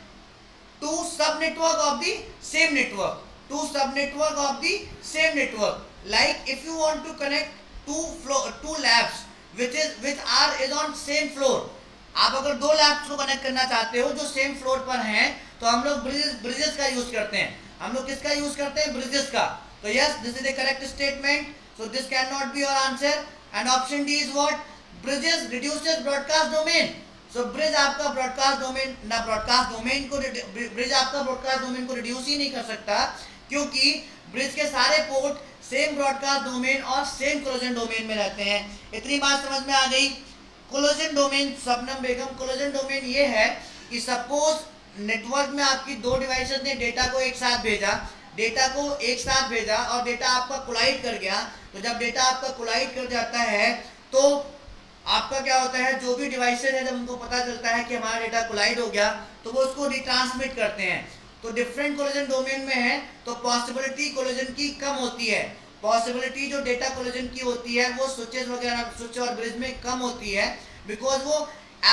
S1: two sub-network of the same network. Two sub-network of the same network. Like if you want to connect two labs which is on same floor. आप अगर दो labs को connect करना चाहते हो जो same floor पर हैं, तो हम लोग ब्रिजेस का यूज करते हैं. हम लोग किसका यूज करते हैं? ब्रिजेस का. तो yes, this is the correct statement. So this can not be your answer. And option D is what? Bridges reduces broadcast domain. So bridge आपका ब्रॉडकास्ट डोमेन ब्रिज आपका ब्रॉडकास्ट डोमेन को reduce ही नहीं कर सकता, क्योंकि bridge के सारे port same broadcast domain और सेम कोलिजन डोमेन में रहते हैं. इतनी बात समझ में आ गई. कोलिजन डोमेन, शबनम बेगम, कोलिजन डोमेन ये है कि सपोज नेटवर्क में आपकी दो डिवाइसेस ने डेटा को एक साथ भेजा और डेटा आपका कोलाइड कर गया. तो जब डेटा आपका कोलाइड कर जाता है तो आपका क्या होता है, जो भी डिवाइसेस है जब उनको पता चलता है कि हमारा डेटा कोलाइड हो गया तो वो उसको रिट्रांसमिट करते हैं. तो डिफरेंट कोलिजन डोमेन में है तो पॉसिबिलिटी कोलिजन की कम होती है. पॉसिबिलिटी जो डेटा कोलिजन की होती है वो स्विच और ब्रिज में कम होती है, बिकॉज वो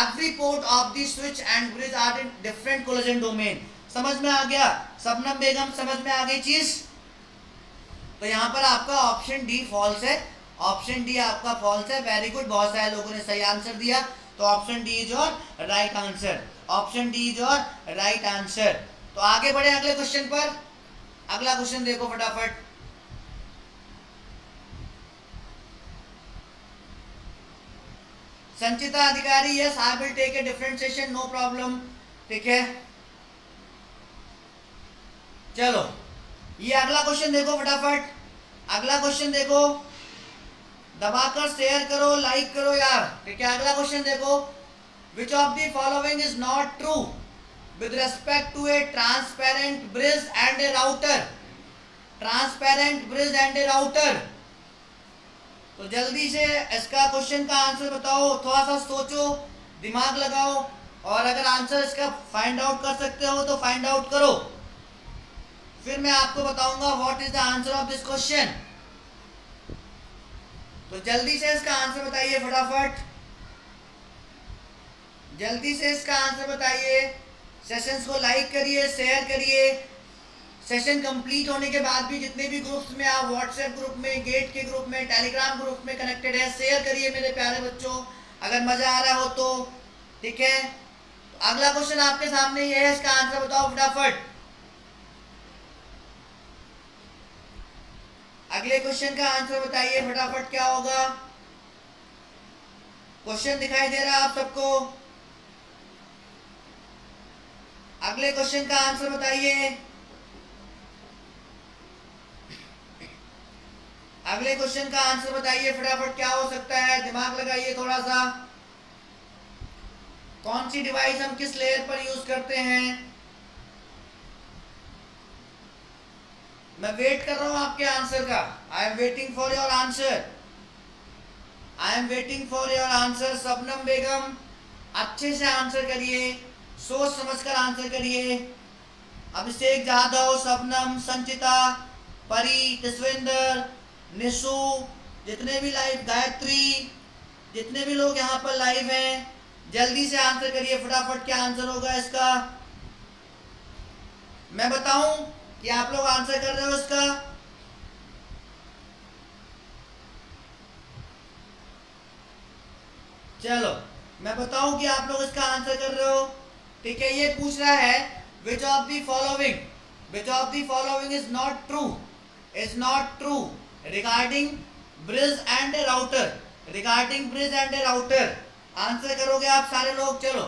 S1: every port of the switch and bridge are in different collision domain. समझ में आ गया शबनम बेगम? समझ में आ गई चीज? तो यहाँ पर आपका ऑप्शन डी फॉल्स है. ऑप्शन डी आपका फॉल्स है. वेरी गुड, बहुत सारे लोगों ने सही आंसर दिया. तो option D is your right answer. Option D is your right answer. तो आगे बढ़े अगले क्वेश्चन पर. अगला क्वेश्चन देखो फटाफट. Sanchita Adhikari, yes I will take a differentiation, no problem. ठीक है, चलो ये अगला क्वेश्चन देखो फटाफट. अगला क्वेश्चन देखो, दबाकर शेयर करो, लाइक करो यार. ठीक है, अगला क्वेश्चन देखो. Which of the following is not true with respect to a transparent bridge and a router. Transparent bridge and a router. तो जल्दी से इसका क्वेश्चन का आंसर बताओ. थोड़ा सा सोचो, दिमाग लगाओ, और अगर आंसर इसका फाइंड आउट कर सकते हो तो फाइंड आउट करो. फिर मैं आपको बताऊंगा what is the answer of this question. तो जल्दी से इसका आंसर बताइए फटाफट. जल्दी से इसका आंसर बताइए. सेशंस को लाइक करिए, शेयर करिए. सेशन कंप्लीट होने के बाद भी जितने भी ग्रुप्स में आप व्हाट्सएप ग्रुप में, गेट के ग्रुप में, टेलीग्राम ग्रुप में कनेक्टेड है, शेयर करिए मेरे प्यारे बच्चों, अगर मजा आ रहा हो तो. ठीक है, तो अगला क्वेश्चन आपके सामने ये है, इसका आंसर बताओ फटाफट. अगले क्वेश्चन का आंसर बताइए फटाफट, क्या होगा. क्वेश्चन दिखाई दे रहा है आप सबको? अगले क्वेश्चन का आंसर बताइए. अगले क्वेश्चन का आंसर बताइए फटाफट, क्या हो सकता है. दिमाग लगाइए थोड़ा सा. कौन सी डिवाइस हम किस लेयर पर यूज करते हैं. मैं वेट कर रहा हूं आपके आंसर का. I am waiting for your answer. I am waiting for your answer. Shabnam Begum, अच्छे से आंसर करिए, सोच समझकर आंसर करिए. अभिषेक जाधव, शबनम, संचिता, परी, तस्विंदर, निशु, जितने भी लाइव, गायत्री, जितने भी लोग यहाँ पर लाइव हैं, जल्दी से आंसर करिए फटाफट. क्या आंसर होगा इसका? मैं बताऊं कि आप लोग आंसर कर रहे हो इसका? चलो मैं बताऊं कि आप लोग इसका आंसर कर रहे हो. ठीक है, ये पूछ रहा है विच of the following is not true regarding bridge and a router. Answer करोगे आप सारे लोग. चलो,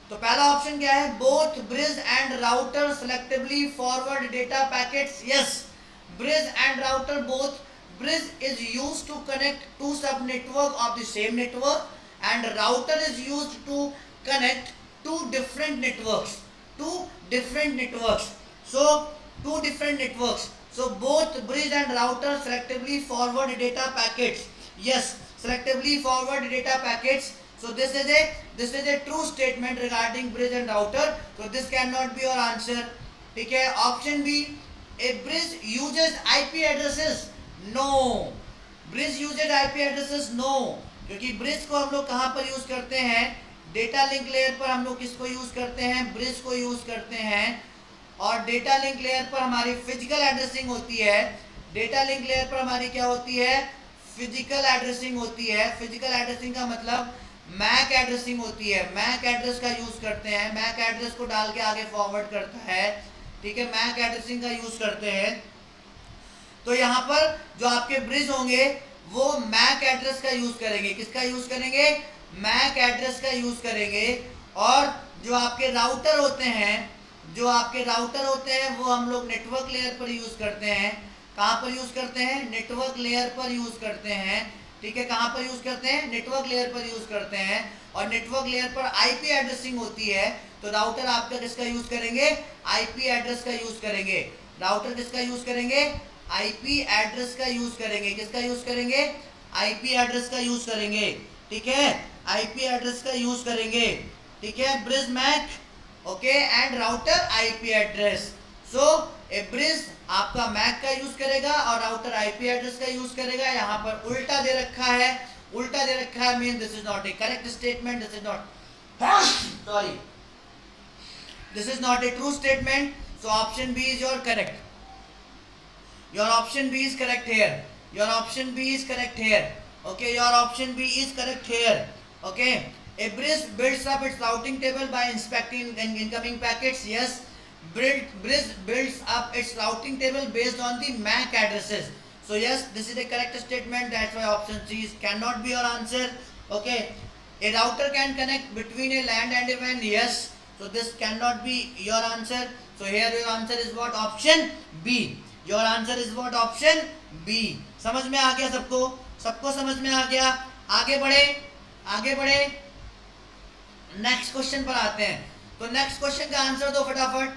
S1: तो पहला ऑप्शन क्या है? Both bridge and router selectively forward data packets. Yes, bridge and router both. Bridge is used to connect two subnetwork of the same network, and router is used to connect two different networks. So both bridge and router selectively forward data packets. Yes, selectively forward data packets. So this is a true statement regarding bridge and router. So this cannot be your answer. ठीक है, option B, a bridge uses IP addresses. No, bridge uses IP addresses. No, क्योंकि bridge को हम लोग कहाँ पर use करते हैं, डेटा लिंक लेयर पर हम लोग किसको यूज करते हैं, ब्रिज को यूज करते हैं। और डेटा लिंक लेयर पर हमारी फिजिकल एड्रेसिंग होती है, डेटा लिंक लेयर पर हमारी क्या होती है, फिजिकल एड्रेसिंग होती है। फिजिकल एड्रेसिंग का मतलब मैक एड्रेसिंग होती है, मैक एड्रेस का यूज करते हैं, मैक एड्रेस को डाल के आगे फॉरवर्ड करता है, ठीक है, मैक एड्रेसिंग का यूज करते हैं। तो यहाँ पर जो आपके ब्रिज होंगे वो मैक एड्रेस का यूज करेंगे, किसका यूज करेंगे, मैक एड्रेस का यूज करेंगे। और जो आपके राउटर होते हैं, जो आपके राउटर होते हैं वो हम लोग नेटवर्क लेयर पर यूज करते हैं। कहाँ पर यूज करते हैं, नेटवर्क लेयर पर यूज करते हैं, ठीक है, कहाँ पर यूज करते हैं, नेटवर्क लेयर पर यूज करते हैं। और नेटवर्क लेयर पर आईपी एड्रेसिंग होती है, तो राउटर आपका किसका यूज करेंगे, आईपी एड्रेस का यूज करेंगे। राउटर किसका यूज करेंगे, आईपी एड्रेस का यूज करेंगे, किसका यूज करेंगे, आईपी एड्रेस का यूज करेंगे, ठीक है, आईपी एड्रेस का यूज करेंगे, ठीक है। Bridge MAC, okay, and router IP address. So a bridge आपका मैक का यूज करेगा और राउटर आईपी एड्रेस का यूज करेगा। यहाँ पर उल्टा दे रखा है, उल्टा दे रखा है mean this is not a correct statement, this is not sorry, this is not a true statement. So option B is your correct, your option B is correct here, your option B is correct here, okay, your option B is correct here, okay. A bridge builds up its routing table by inspecting incoming packets. Yes, bridge builds up its routing table based on the MAC addresses. So yes, this is a correct statement, that's why option C cannot be your answer, okay. A router can connect between a LAN and a WAN. Yes, so this cannot be your answer. So here your answer is what, option B. Your answer is what, option B. समझ में आ गया सबको, सबको समझ में आ गया। आगे बढ़े, आगे बढ़े, नेक्स्ट क्वेश्चन पर आते हैं। तो नेक्स्ट क्वेश्चन का आंसर दो फटाफट,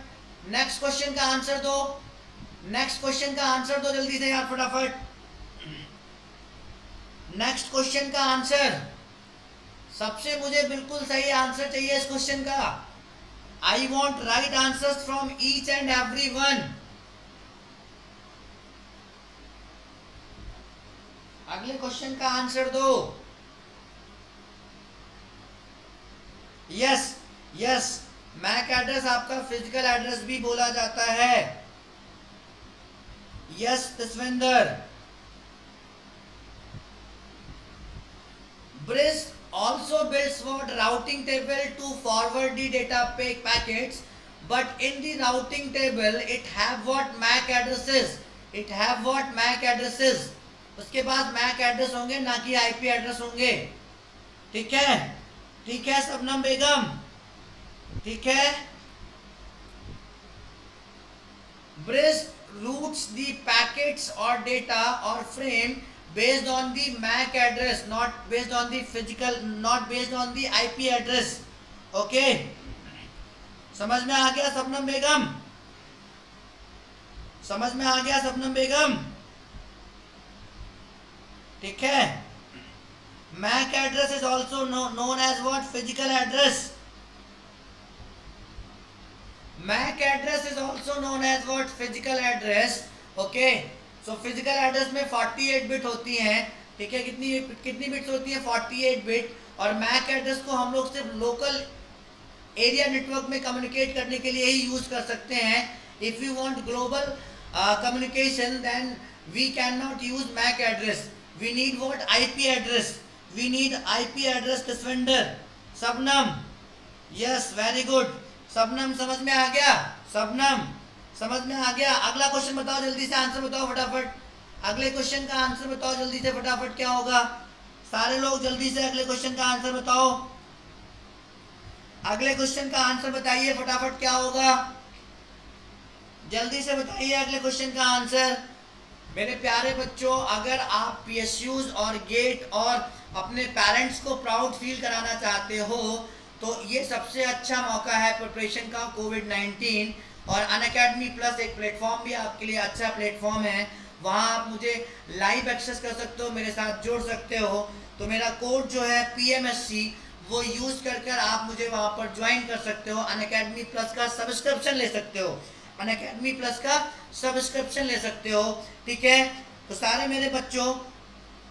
S1: नेक्स्ट क्वेश्चन का आंसर दो, नेक्स्ट क्वेश्चन का आंसर दो जल्दी से यार फटाफट। नेक्स्ट क्वेश्चन का आंसर, सबसे मुझे बिल्कुल सही आंसर चाहिए इस क्वेश्चन का। I want right answers from each and every one. अगले क्वेश्चन का आंसर दो। यस यस, मैक एड्रेस आपका फिजिकल एड्रेस भी बोला जाता है। Yes Taswinder. Bridge also builds what, routing table to forward the data packets, but in the routing table it have what, MAC addresses, it have what, MAC addresses। उसके बाद Mac address होंगे ना कि IP address होंगे, ठीक है, ठीक है सबनम बेगम, ठीक है। ब्रिज रूट्स द पैकेट्स और डेटा और frame based on the MAC address, not based on the physical, not based on the IP address, okay। समझ में आ गया सबनम बेगम, समझ में आ गया सबनम बेगम, ठीक है। MAC address is also known as what, physical address। MAC address is also known as what, physical address, okay। तो फिजिकल एड्रेस में 48 बिट होती हैं, ठीक है, कितनी बिट्स होती हैं, 48 बिट। और मैक एड्रेस को हम लोग सिर्फ लोकल एरिया नेटवर्क में कम्युनिकेट करने के लिए ही यूज कर सकते हैं। If you want global communication then we can not use MAC address, we need what, IP address, we need IP address. Taswinder, Sabnam, yes very good Sabnam, समझ में आ गया, सबनम समझ में आ गया। अगला क्वेश्चन बताओ जल्दी से, आंसर बताओ फटाफट, अगले क्वेश्चन का आंसर बताओ जल्दी से फटाफट, क्या होगा, सारे लोग जल्दी से अगले क्वेश्चन का आंसर बताओ, अगले क्वेश्चन का आंसर बताइए फटाफट, क्या होगा, जल्दी से बताइए अगले क्वेश्चन का आंसर। मेरे प्यारे बच्चों, अगर आप पीएसयूज और गेट और अपने पेरेंट्स को प्राउड फील कराना चाहते हो तो ये सबसे अच्छा मौका है प्रिपरेशन का, कोविड-19। और अनअकैडमी प्लस एक प्लेटफॉर्म भी आपके लिए अच्छा प्लेटफॉर्म है, वहाँ आप मुझे लाइव एक्सेस कर सकते हो, मेरे साथ जुड़ सकते हो। तो मेरा कोड जो है PMSC वो यूज़ कर आप मुझे वहाँ पर ज्वाइन कर सकते हो, अनअकैडमी प्लस का सब्सक्रिप्शन ले सकते हो, अनअकैडमी प्लस का सब्सक्रिप्शन ले सकते हो, ठीक है। तो सारे मेरे बच्चों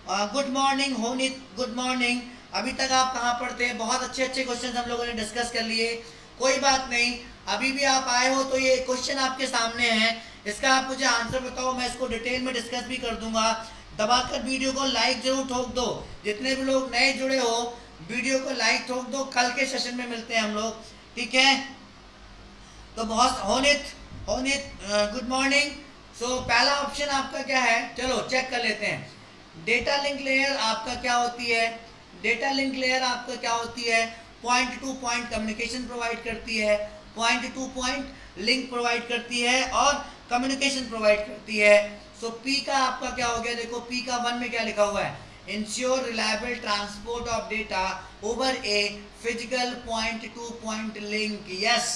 S1: गुड मॉर्निंग होनित, गुड मॉर्निंग। अभी तक आप कहाँ पर थे? बहुत अच्छे अच्छे क्वेश्चन हम लोगों ने डिस्कस कर लिए। कोई बात नहीं, अभी भी आप आए हो तो ये क्वेश्चन आपके सामने है, इसका आप मुझे आंसर बताओ, मैं इसको डिटेल में डिस्कस भी कर दूंगा। दबाकर वीडियो को लाइक जरूर ठोक दो। जितने भी लोग नए जुड़े हो वीडियो को लाइक ठोक दो। कल के सेशन में मिलते हैं हम लोग, ठीक है? तो बहुत होनित गुड मॉर्निंग। सो पहला ऑप्शन आपका क्या है, चलो चेक कर लेते हैं। डेटा लिंक लेयर आपका क्या होती है? डेटा लिंक लेयर आपका क्या होती है? Point to point communication provide करती है, point to point link provide करती है और कम्युनिकेशन प्रोवाइड करती है। सो पी का आपका क्या हो गया? देखो पी का 1 में क्या लिखा हुआ है? Ensure reliable transport of data over a physical point to point link. Yes,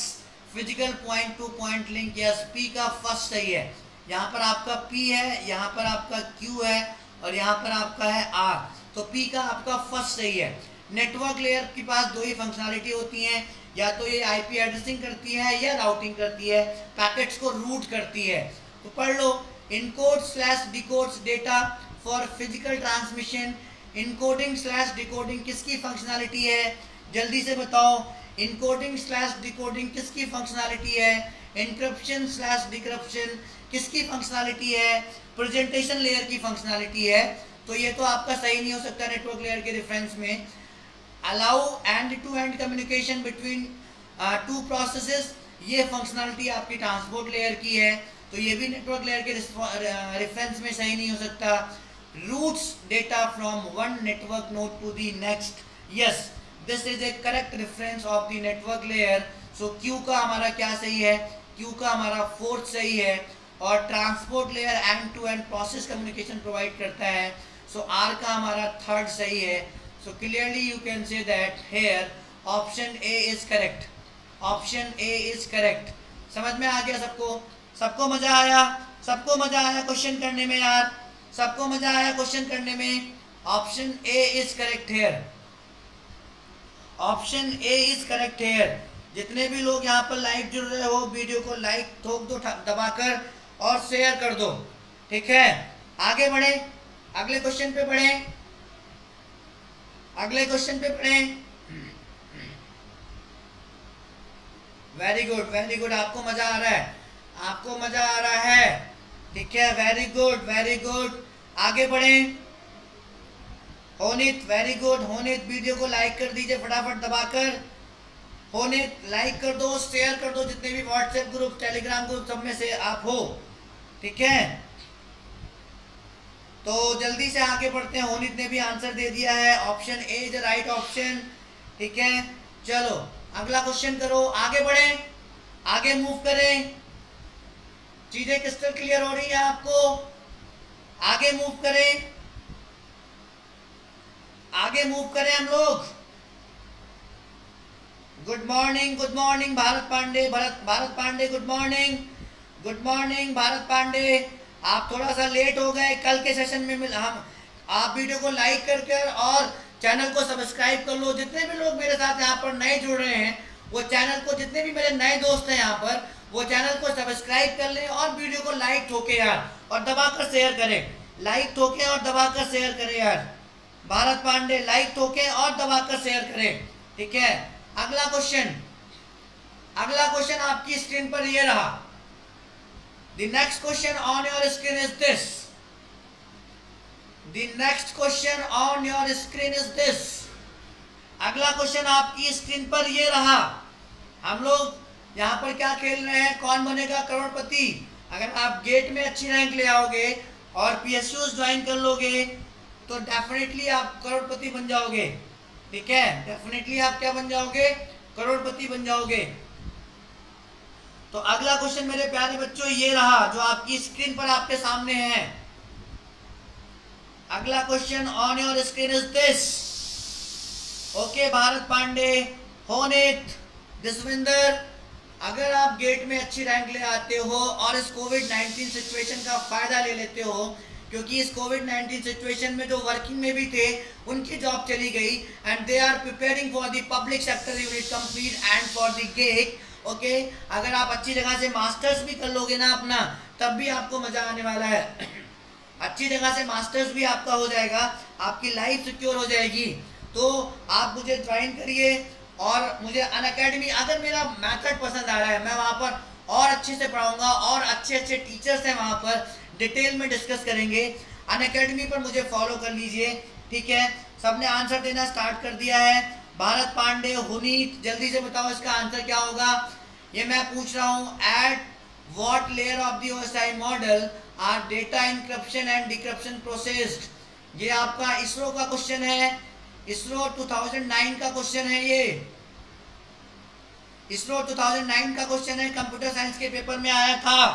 S1: physical point to point link. Yes, P का फर्स्ट सही है। यहाँ पर आपका पी है, यहाँ पर आपका क्यू है और यहाँ पर आपका है आर। तो पी का आपका फर्स्ट सही है। नेटवर्क लेयर के पास दो ही फंक्शनलिटी होती हैं, या तो ये आईपी एड्रेसिंग करती है या राउटिंग करती है, पैकेट्स को रूट करती है। तो पढ़ लो, encode slash decodes data for physical transmission. Encoding slash decoding किसकी फंक्शनलिटी है? जल्दी से बताओ, इनकोडिंग स्लैश डिकोडिंग किसकी फंक्शनलिटी है? एन्क्रिप्शन स्लैश डिक्रिप्शन किसकी फंक्शनलिटी है? प्रेजेंटेशन लेयर की फंक्शनलिटी है। तो ये तो आपका सही नहीं हो सकता नेटवर्क लेयर के रेफरेंस में। Allow end to end communication between two processes, ये फंक्शनलिटी आपकी ट्रांसपोर्ट लेयर की है, तो ये भी नेटवर्क लेयर के रेफरेंस में सही नहीं हो सकता। Routes data from one network node to the next. Yes, this is a correct reference of the network layer. So Q का हमारा क्या सही है? क्यू का हमारा फोर्थ सही है। और transport layer end to end process communication provide करता है, सो आर का हमारा थर्ड सही है। So clearly you can say that here option A is correct. Option A is correct. समझ में आ गया सबको? सबको मजा आया? सबको मजा आया क्वेश्चन करने में यार? सबको मजा आया क्वेश्चन करने में? Option A is correct here. Option A is correct here. जितने भी लोग यहाँ पर लाइव जुड़ रहे हो वीडियो को लाइक ठोक दो दबाकर और शेयर कर दो, ठीक है? आगे बढ़े, अगले क्वेश्चन पे बढ़े, अगले क्वेश्चन पे बढ़े। Very good, very good. आपको मजा आ रहा है? आपको मजा आ रहा है? ठीक है, वेरी गुड, वेरी गुड। आगे बढ़े। होनित, वेरी गुड। होनित, वीडियो को लाइक कर दीजिए फटाफट दबाकर। होनित, लाइक कर दो, शेयर कर दो, जितने भी व्हाट्सएप ग्रुप, टेलीग्राम ग्रुप, सब में से आप हो, ठीक है? तो जल्दी से आगे बढ़ते हैं। होनित ने भी आंसर दे दिया है, option A is the right option, ठीक है? चलो अगला क्वेश्चन करो, आगे बढ़े, आगे मूव करें। चीजें क्रिस्टल क्लियर हो रही है आपको? आगे मूव करें, आगे मूव करें हम लोग। Good morning, good morning Bharat Pandey. Bharat Pandey, good morning, good morning Bharat Pandey. आप थोड़ा सा लेट हो गए, कल के सेशन में हम आप वीडियो को लाइक करके और चैनल को सब्सक्राइब कर लो। जितने भी लोग मेरे साथ यहाँ पर नए जुड़ रहे हैं वो चैनल को, जितने भी मेरे नए दोस्त हैं यहाँ पर, वो चैनल को सब्सक्राइब कर लें और वीडियो को लाइक ठोके यार, और दबाकर शेयर करें। लाइक ठोके और दबाकर शेयर करें यार। भारत पांडे, लाइक ठोके और दबाकर शेयर करें, ठीक है? अगला क्वेश्चन, अगला क्वेश्चन आपकी स्क्रीन पर ये रहा। The next question on your screen is this. The next question on your screen is this. अगला क्वेश्चन आपकी स्क्रीन पर ये रहा। हम लोग यहाँ पर क्या खेल रहे हैं? कौन बनेगा करोड़पति? अगर आप गेट में अच्छी रैंक ले आओगे और पीएसयूज ज्वाइन कर लोगे तो डेफिनेटली आप करोड़पति बन जाओगे, ठीक है? डेफिनेटली आप क्या बन जाओगे? करोड़पति बन जाओगे। तो अगला क्वेश्चन मेरे प्यारे बच्चों ये रहा जो आपकी स्क्रीन पर आपके सामने है। अगला question on your screen is this. Okay Bharat Pandey, Honit, Jaswinder, अगर आप गेट में अच्छी रैंक ले आते हो और इस कोविड-19 सिचुएशन का फायदा ले लेते हो, क्योंकि इस कोविड-19 सिचुएशन में जो वर्किंग में भी थे उनकी जॉब चली गई, and they are preparing for the public sector unit complete and for the GATE. Okay, अगर आप अच्छी जगह से मास्टर्स भी कर लोगे ना अपना, तब भी आपको मजा आने वाला है। अच्छी जगह से मास्टर्स भी आपका हो जाएगा, आपकी लाइफ सिक्योर हो जाएगी। तो आप मुझे ज्वाइन करिए और मुझे अनअकैडमी, अगर मेरा मेथड पसंद आ रहा है, मैं वहाँ पर और अच्छे से पढ़ाऊंगा और अच्छे अच्छे टीचर्स हैं वहाँ पर, डिटेल में डिस्कस करेंगे। अनअकैडमी पर मुझे फॉलो कर लीजिए, ठीक है। सबने आंसर देना स्टार्ट कर दिया है। भारत पांडे, हुनीत, जल्दी से बताओ इसका आंसर क्या होगा। ये मैं पूछ रहा हूँ, at what layer of the OSI model are data encryption and decryption processed. ये आपका इसरो का क्वेश्चन है, इसरो 2009 का क्वेश्चन है। ये इसरो 2009 का क्वेश्चन है, कंप्यूटर साइंस के पेपर में आया था,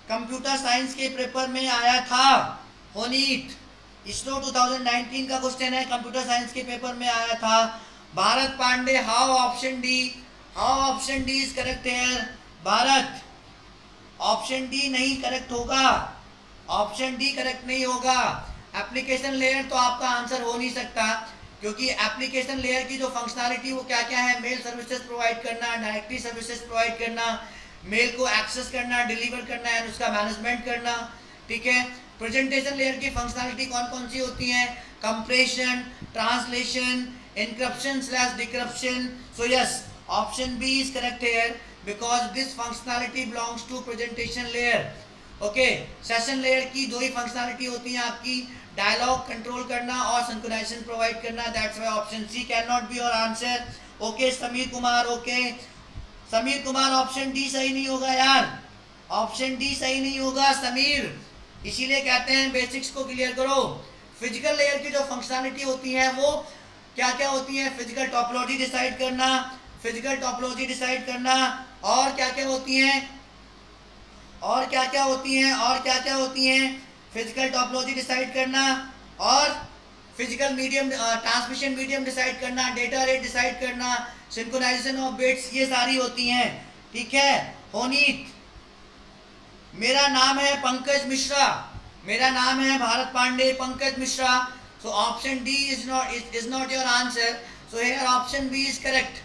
S1: कंप्यूटर साइंस के पेपर में आया था होनीत। इसरो 2019 का क्वेश्चन है, कंप्यूटर साइंस के पेपर में आया था। Bharat Pandey, how option D, how option D is correct here. Bharat, option D नहीं करेक्ट होगा, ऑप्शन डी करेक्ट नहीं होगा। एप्लीकेशन लेयर तो आपका आंसर हो नहीं सकता, क्योंकि एप्लीकेशन लेयर की जो फंक्शनैलिटी वो क्या क्या है, मेल सर्विसेज प्रोवाइड करना, डायरेक्टरी सर्विसेज प्रोवाइड करना, मेल को एक्सेस करना, डिलीवर करना एंड उसका मैनेजमेंट करना, ठीक है। प्रेजेंटेशन लेयर की फंक्शनैलिटी कौन कौन सी होती हैं, compression, translation, encryption slash decryption. So yes, option B is correct here because this functionality belongs to presentation layer. Okay, session layer की दो ही फंक्शनैलिटी होती हैं आपकी, डायलॉग कंट्रोल करना और सिंक्रोनाइजेशन प्रोवाइड करना। That's why option C can not be your answer. Okay Sameer Kumar, okay Sameer Kumar, option D सही नहीं होगा यार, ऑप्शन डी सही नहीं होगा समीर। इसीलिए कहते हैं बेसिक्स को क्लियर करो। फिजिकल लेयर की जो फंक्शनैलिटी होती है वो क्या क्या होती है, फिजिकल टोपोलॉजी डिसाइड करना, फिजिकल टोपोलॉजी डिसाइड करना, और क्या क्या होती हैं, और क्या क्या होती हैं, और क्या क्या होती हैं, फिजिकल टोपोलॉजी डिसाइड करना और physical medium, transmission medium decide करना, डेटा रेट डिसाइड करना, सिंक्रोनाइजेशन ऑफ बिट्स, ये सारी होती हैं, ठीक है। होनीत, मेरा नाम है पंकज मिश्रा, मेरा नाम है Bharat Pandey, Pankaj Mishra. So option D is not your answer. So here option B is correct,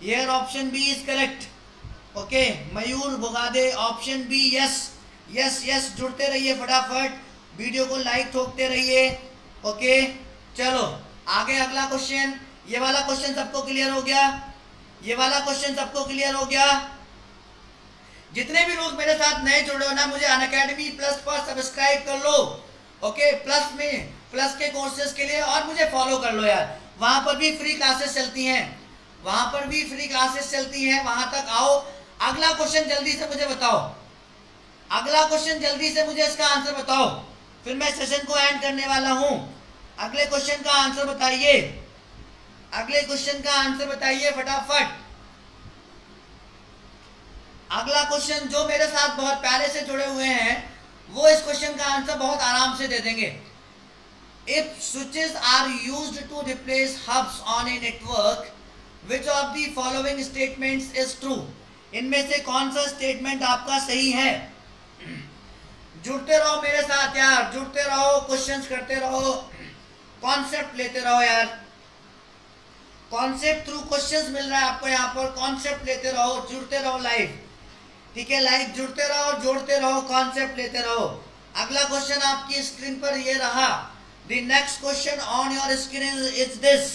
S1: here option B is correct. Okay, Mayur Bhugade, option B, yes yes yes. जुड़ते रहिए फटाफट, वीडियो को लाइक ठोकते रहिए। ओके चलो आगे, अगला क्वेश्चन। ये वाला क्वेश्चन सबको क्लियर हो गया, ये वाला क्वेश्चन सबको क्लियर हो गया। जितने भी लोग मेरे साथ नए जुड़े हो ना, मुझे अनअकैडमी प्लस पर सब्सक्राइब कर लो। ओके, प्लस में, प्लस के कोर्सेज के लिए, और मुझे फॉलो कर लो यार, वहां पर भी फ्री क्लासेस चलती हैं, वहां पर भी फ्री क्लासेस चलती हैं, वहां तक आओ। अगला क्वेश्चन जल्दी से मुझे बताओ, अगला क्वेश्चन जल्दी से मुझे इसका आंसर बताओ, फिर मैं सेशन को एंड करने वाला हूं। अगले क्वेश्चन का आंसर बताइए, अगले क्वेश्चन का आंसर बताइए फटाफट। अगला क्वेश्चन, जो मेरे साथ बहुत पहले से जुड़े हुए हैं वो इस क्वेश्चन का आंसर बहुत आराम से दे देंगे। If switches are used to replace hubs on a network, which of the following statements is true. इनमें से कौन सा स्टेटमेंट आपका सही है। जुड़ते रहो मेरे साथ यार, जुड़ते रहो, क्वेश्चंस करते रहो, कॉन्सेप्ट लेते रहो यार, कॉन्सेप्ट थ्रू क्वेश्चंस मिल रहा है आपको यहाँ पर, कॉन्सेप्ट लेते रहो, जुड़ते रहो लाइव, ठीक है, लाइव जुड़ते रहो, जोड़ते रहो, कॉन्सेप्ट लेते रहो। अगला क्वेश्चन आपकी स्क्रीन पर ये रहा। The next question on your screen is this,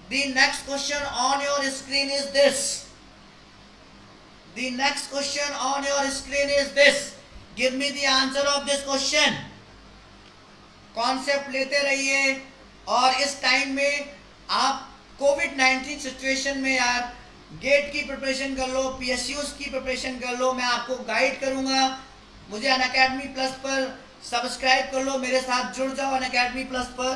S1: the next question on your screen is this, the next question on your screen is this. Give me the answer of this question. Concept लेते रहिए, और इस time में आप कोविड-19 situation में यार gate की preparation कर लो, पीएसयूज की प्रिपरेशन कर लो, मैं आपको गाइड करूंगा। मुझे अनअकैडमी प्लस पर सब्सक्राइब कर लो, मेरे साथ जुड़ जाओ अनअकैडमी प्लस पर।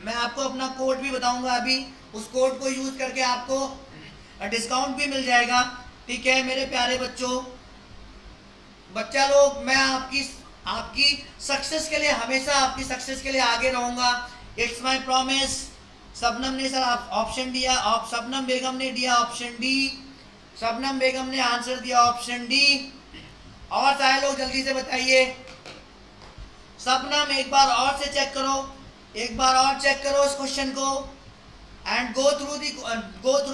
S1: मैं आपको अपना कोड भी बताऊंगा अभी, उस कोड को यूज करके आपको डिस्काउंट भी मिल जाएगा, ठीक है मेरे प्यारे बच्चों, बच्चा लोग। मैं आपकी सक्सेस के लिए, हमेशा आपकी सक्सेस के लिए आगे रहूंगा, इट्स माय प्रॉमिस। शबनम ने सर ऑप्शन दिया, शबनम बेगम ने दिया ऑप्शन डी, शबनम बेगम ने आंसर दिया ऑप्शन डी। और सारे लोग जल्दी से बताइए। शबनम एक बार और से चेक करो, एक बार और चेक करो इस क्वेश्चन को, and go through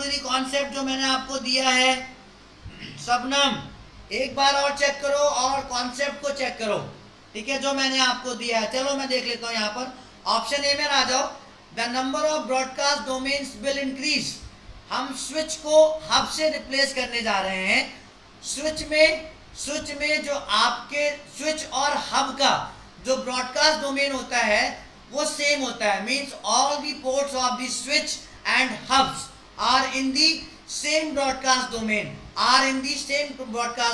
S1: the concept जो मैंने आपको दिया है। शबनम एक बार और चेक करो और कॉन्सेप्ट को चेक करो, ठीक है, जो मैंने आपको दिया है। चलो मैं देख लेता हूं यहां पर, ऑप्शन ए में आ जाओ, the number of broadcast domains will increase. हम स्विच को हब से रिप्लेस करने जा रहे हैं। स्विच में जो आपके स्विच और हब का जो ब्रॉडकास्ट डोमेन होता है वो सेम होता है, means all the ports of the switch and hubs are in the same broadcast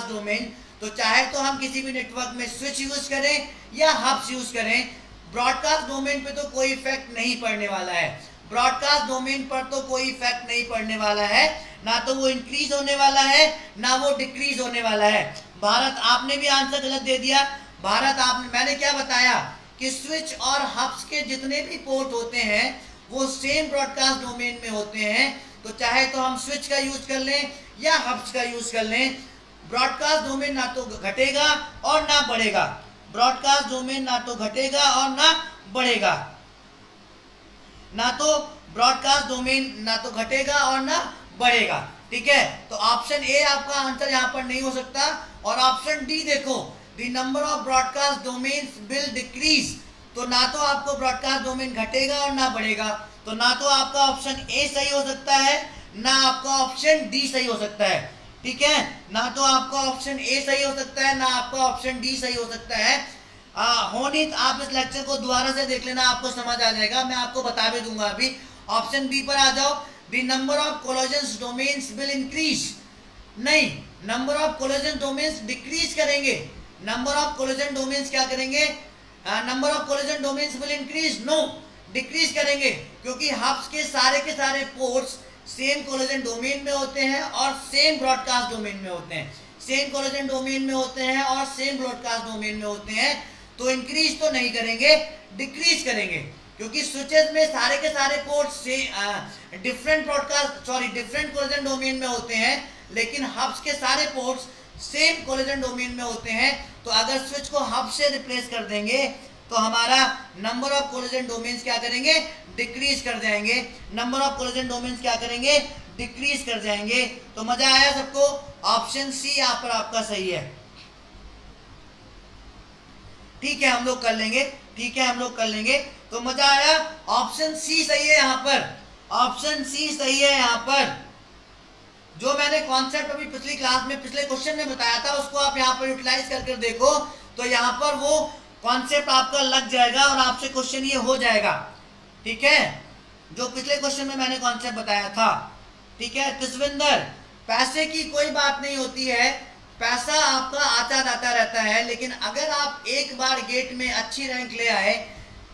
S1: domain, तो चाहे तो हम किसी भी नेटवर्क में स्विच यूज करें या हब्स यूज करें, ब्रॉडकास्ट डोमेन पे तो कोई इफेक्ट नहीं पड़ने वाला है। ब्रॉडकास्ट डोमेन पर तो कोई इफेक्ट नहीं पड़ने वाला है, ना तो वो इंक्रीज होने वाला है ना वो डिक्रीज होने वाला है। भारत, आपने भी आंसर गलत दे दिया। भारत, मैंने क्या बताया कि स्विच और हब्स के जितने भी पोर्ट होते हैं वो सेम ब्रॉडकास्ट डोमेन में होते हैं, तो चाहे तो हम स्विच का यूज कर लें या हब्स का यूज कर लें, ब्रॉडकास्ट डोमेन ना तो घटेगा और ना बढ़ेगा। ब्रॉडकास्ट डोमेन ना तो घटेगा और ना बढ़ेगा, ना तो ब्रॉडकास्ट डोमेन ना तो घटेगा और ना बढ़ेगा। ठीक है, तो ऑप्शन ए आपका आंसर यहां पर नहीं हो सकता। और ऑप्शन डी देखो, the number of broadcast domains will decrease, तो ना तो आपको ब्रॉडकास्ट डोमेन घटेगा और ना बढ़ेगा, तो ना तो आपका ऑप्शन ए सही हो सकता है ना आपका ऑप्शन डी सही हो सकता है। ठीक है, ना तो आपका ऑप्शन ए सही हो सकता है ना आपका ऑप्शन डी सही हो सकता है। होनित, आप इस लेक्चर को दोबारा से देख लेना, आपको समझ आ जाएगा, मैं आपको बता भी दूंगा अभी। ऑप्शन बी पर आ जाओ, the number of collision domains will increase, नहीं, number of collision domains decrease करेंगे। नंबर ऑफ कोलिजन डोमेन्स क्या करेंगे, number of collision domains will increase, no, decrease करेंगे, क्योंकि हब्स के सारे पोर्ट्स सेम कोलिजन डोमेन में होते हैं और सेम ब्रॉडकास्ट डोमेन में होते हैं, सेम कोलिजन डोमेन में होते हैं और सेम ब्रॉडकास्ट डोमेन में होते हैं, तो इंक्रीज तो नहीं करेंगे, डिक्रीज करेंगे, क्योंकि स्विचेस में सारे के सारे पोर्ट से डिफरेंट कोलिजन डोमेन में होते हैं, लेकिन हब्स के सारे पोर्ट्स सेम कोलिजन डोमेन में होते हैं। तो अगर स्विच को हब से रिप्लेस कर देंगे तो हमारा नंबर ऑफ कोलिजन डोमेन्स क्या करेंगे, डिक्रीज कर जाएंगे। नंबर ऑफ कोलिजन डोमेन्स क्या करेंगे, डिक्रीज कर जाएंगे। तो मजा आया सबको, ऑप्शन सी यहाँ पर आपका सही है। ठीक है, हम लोग कर लेंगे, ठीक है, हम लोग कर लेंगे। तो मजा आया, ऑप्शन सी सही है यहाँ पर, ऑप्शन सी सही है यहाँ पर। जो मैंने कॉन्सेप्ट अभी पिछली क्लास में पिछले क्वेश्चन में बताया था उसको आप यहाँ पर यूटिलाइज करके देखो, तो यहाँ पर वो कॉन्सेप्ट आपका लग जाएगा और आपसे क्वेश्चन ये हो जाएगा। ठीक है, जो पिछले क्वेश्चन में मैंने कॉन्सेप्ट बताया था। ठीक है तिसविंदर, पैसे की कोई बात नहीं होती है, पैसा आपका आता जाता रहता है, लेकिन अगर आप एक बार गेट में अच्छी रैंक ले आए,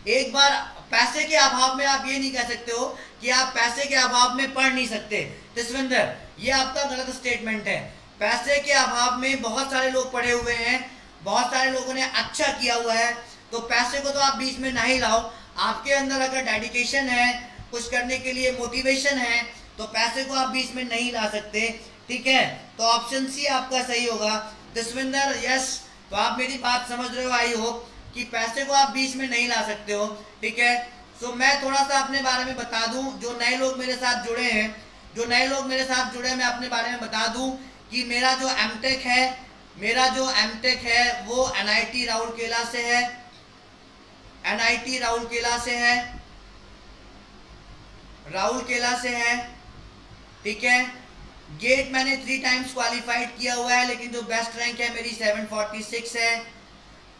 S1: एक बार, पैसे के अभाव में आप ये नहीं कह सकते हो कि आप पैसे के अभाव में पढ़ नहीं सकते। तिसविंदर, ये आपका गलत स्टेटमेंट है। पैसे के अभाव में बहुत सारे लोग पढ़े हुए हैं, बहुत सारे लोगों ने अच्छा किया हुआ है, तो पैसे को तो आप बीच में नहीं लाओ। आपके अंदर अगर डेडिकेशन है, कुछ करने के लिए मोटिवेशन है, तो पैसे को आप बीच में नहीं ला सकते। ठीक है, तो ऑप्शन सी आपका सही होगा। जसविंदर, यस, तो आप मेरी बात समझ रहे हो, आई हो कि पैसे को आप बीच में नहीं ला सकते हो। ठीक है, तो मैं थोड़ा सा अपने बारे में बता दूं, जो नए लोग मेरे साथ जुड़े हैं, मैं अपने बारे में बता दूं कि मेरा जो एमटेक है वो एनआईटी राउरकेला से है, राउरकेला से है। ठीक है, गेट मैंने 3 टाइम्स क्वालिफाइड किया हुआ है, लेकिन जो बेस्ट रैंक है मेरी 746 है।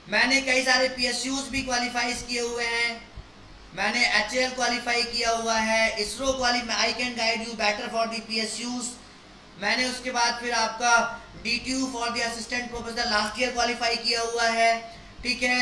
S1: मैंने कई सारे पीएसयूज भी क्वालिफाई किए हुए हैं, मैंने एचएल क्वालिफाई किया हुआ है, ISRO I can guide you better for the PSUs. मैंने उसके बाद फिर आपका DTU for the assistant professor last year qualify किया हुआ है। ठीक है,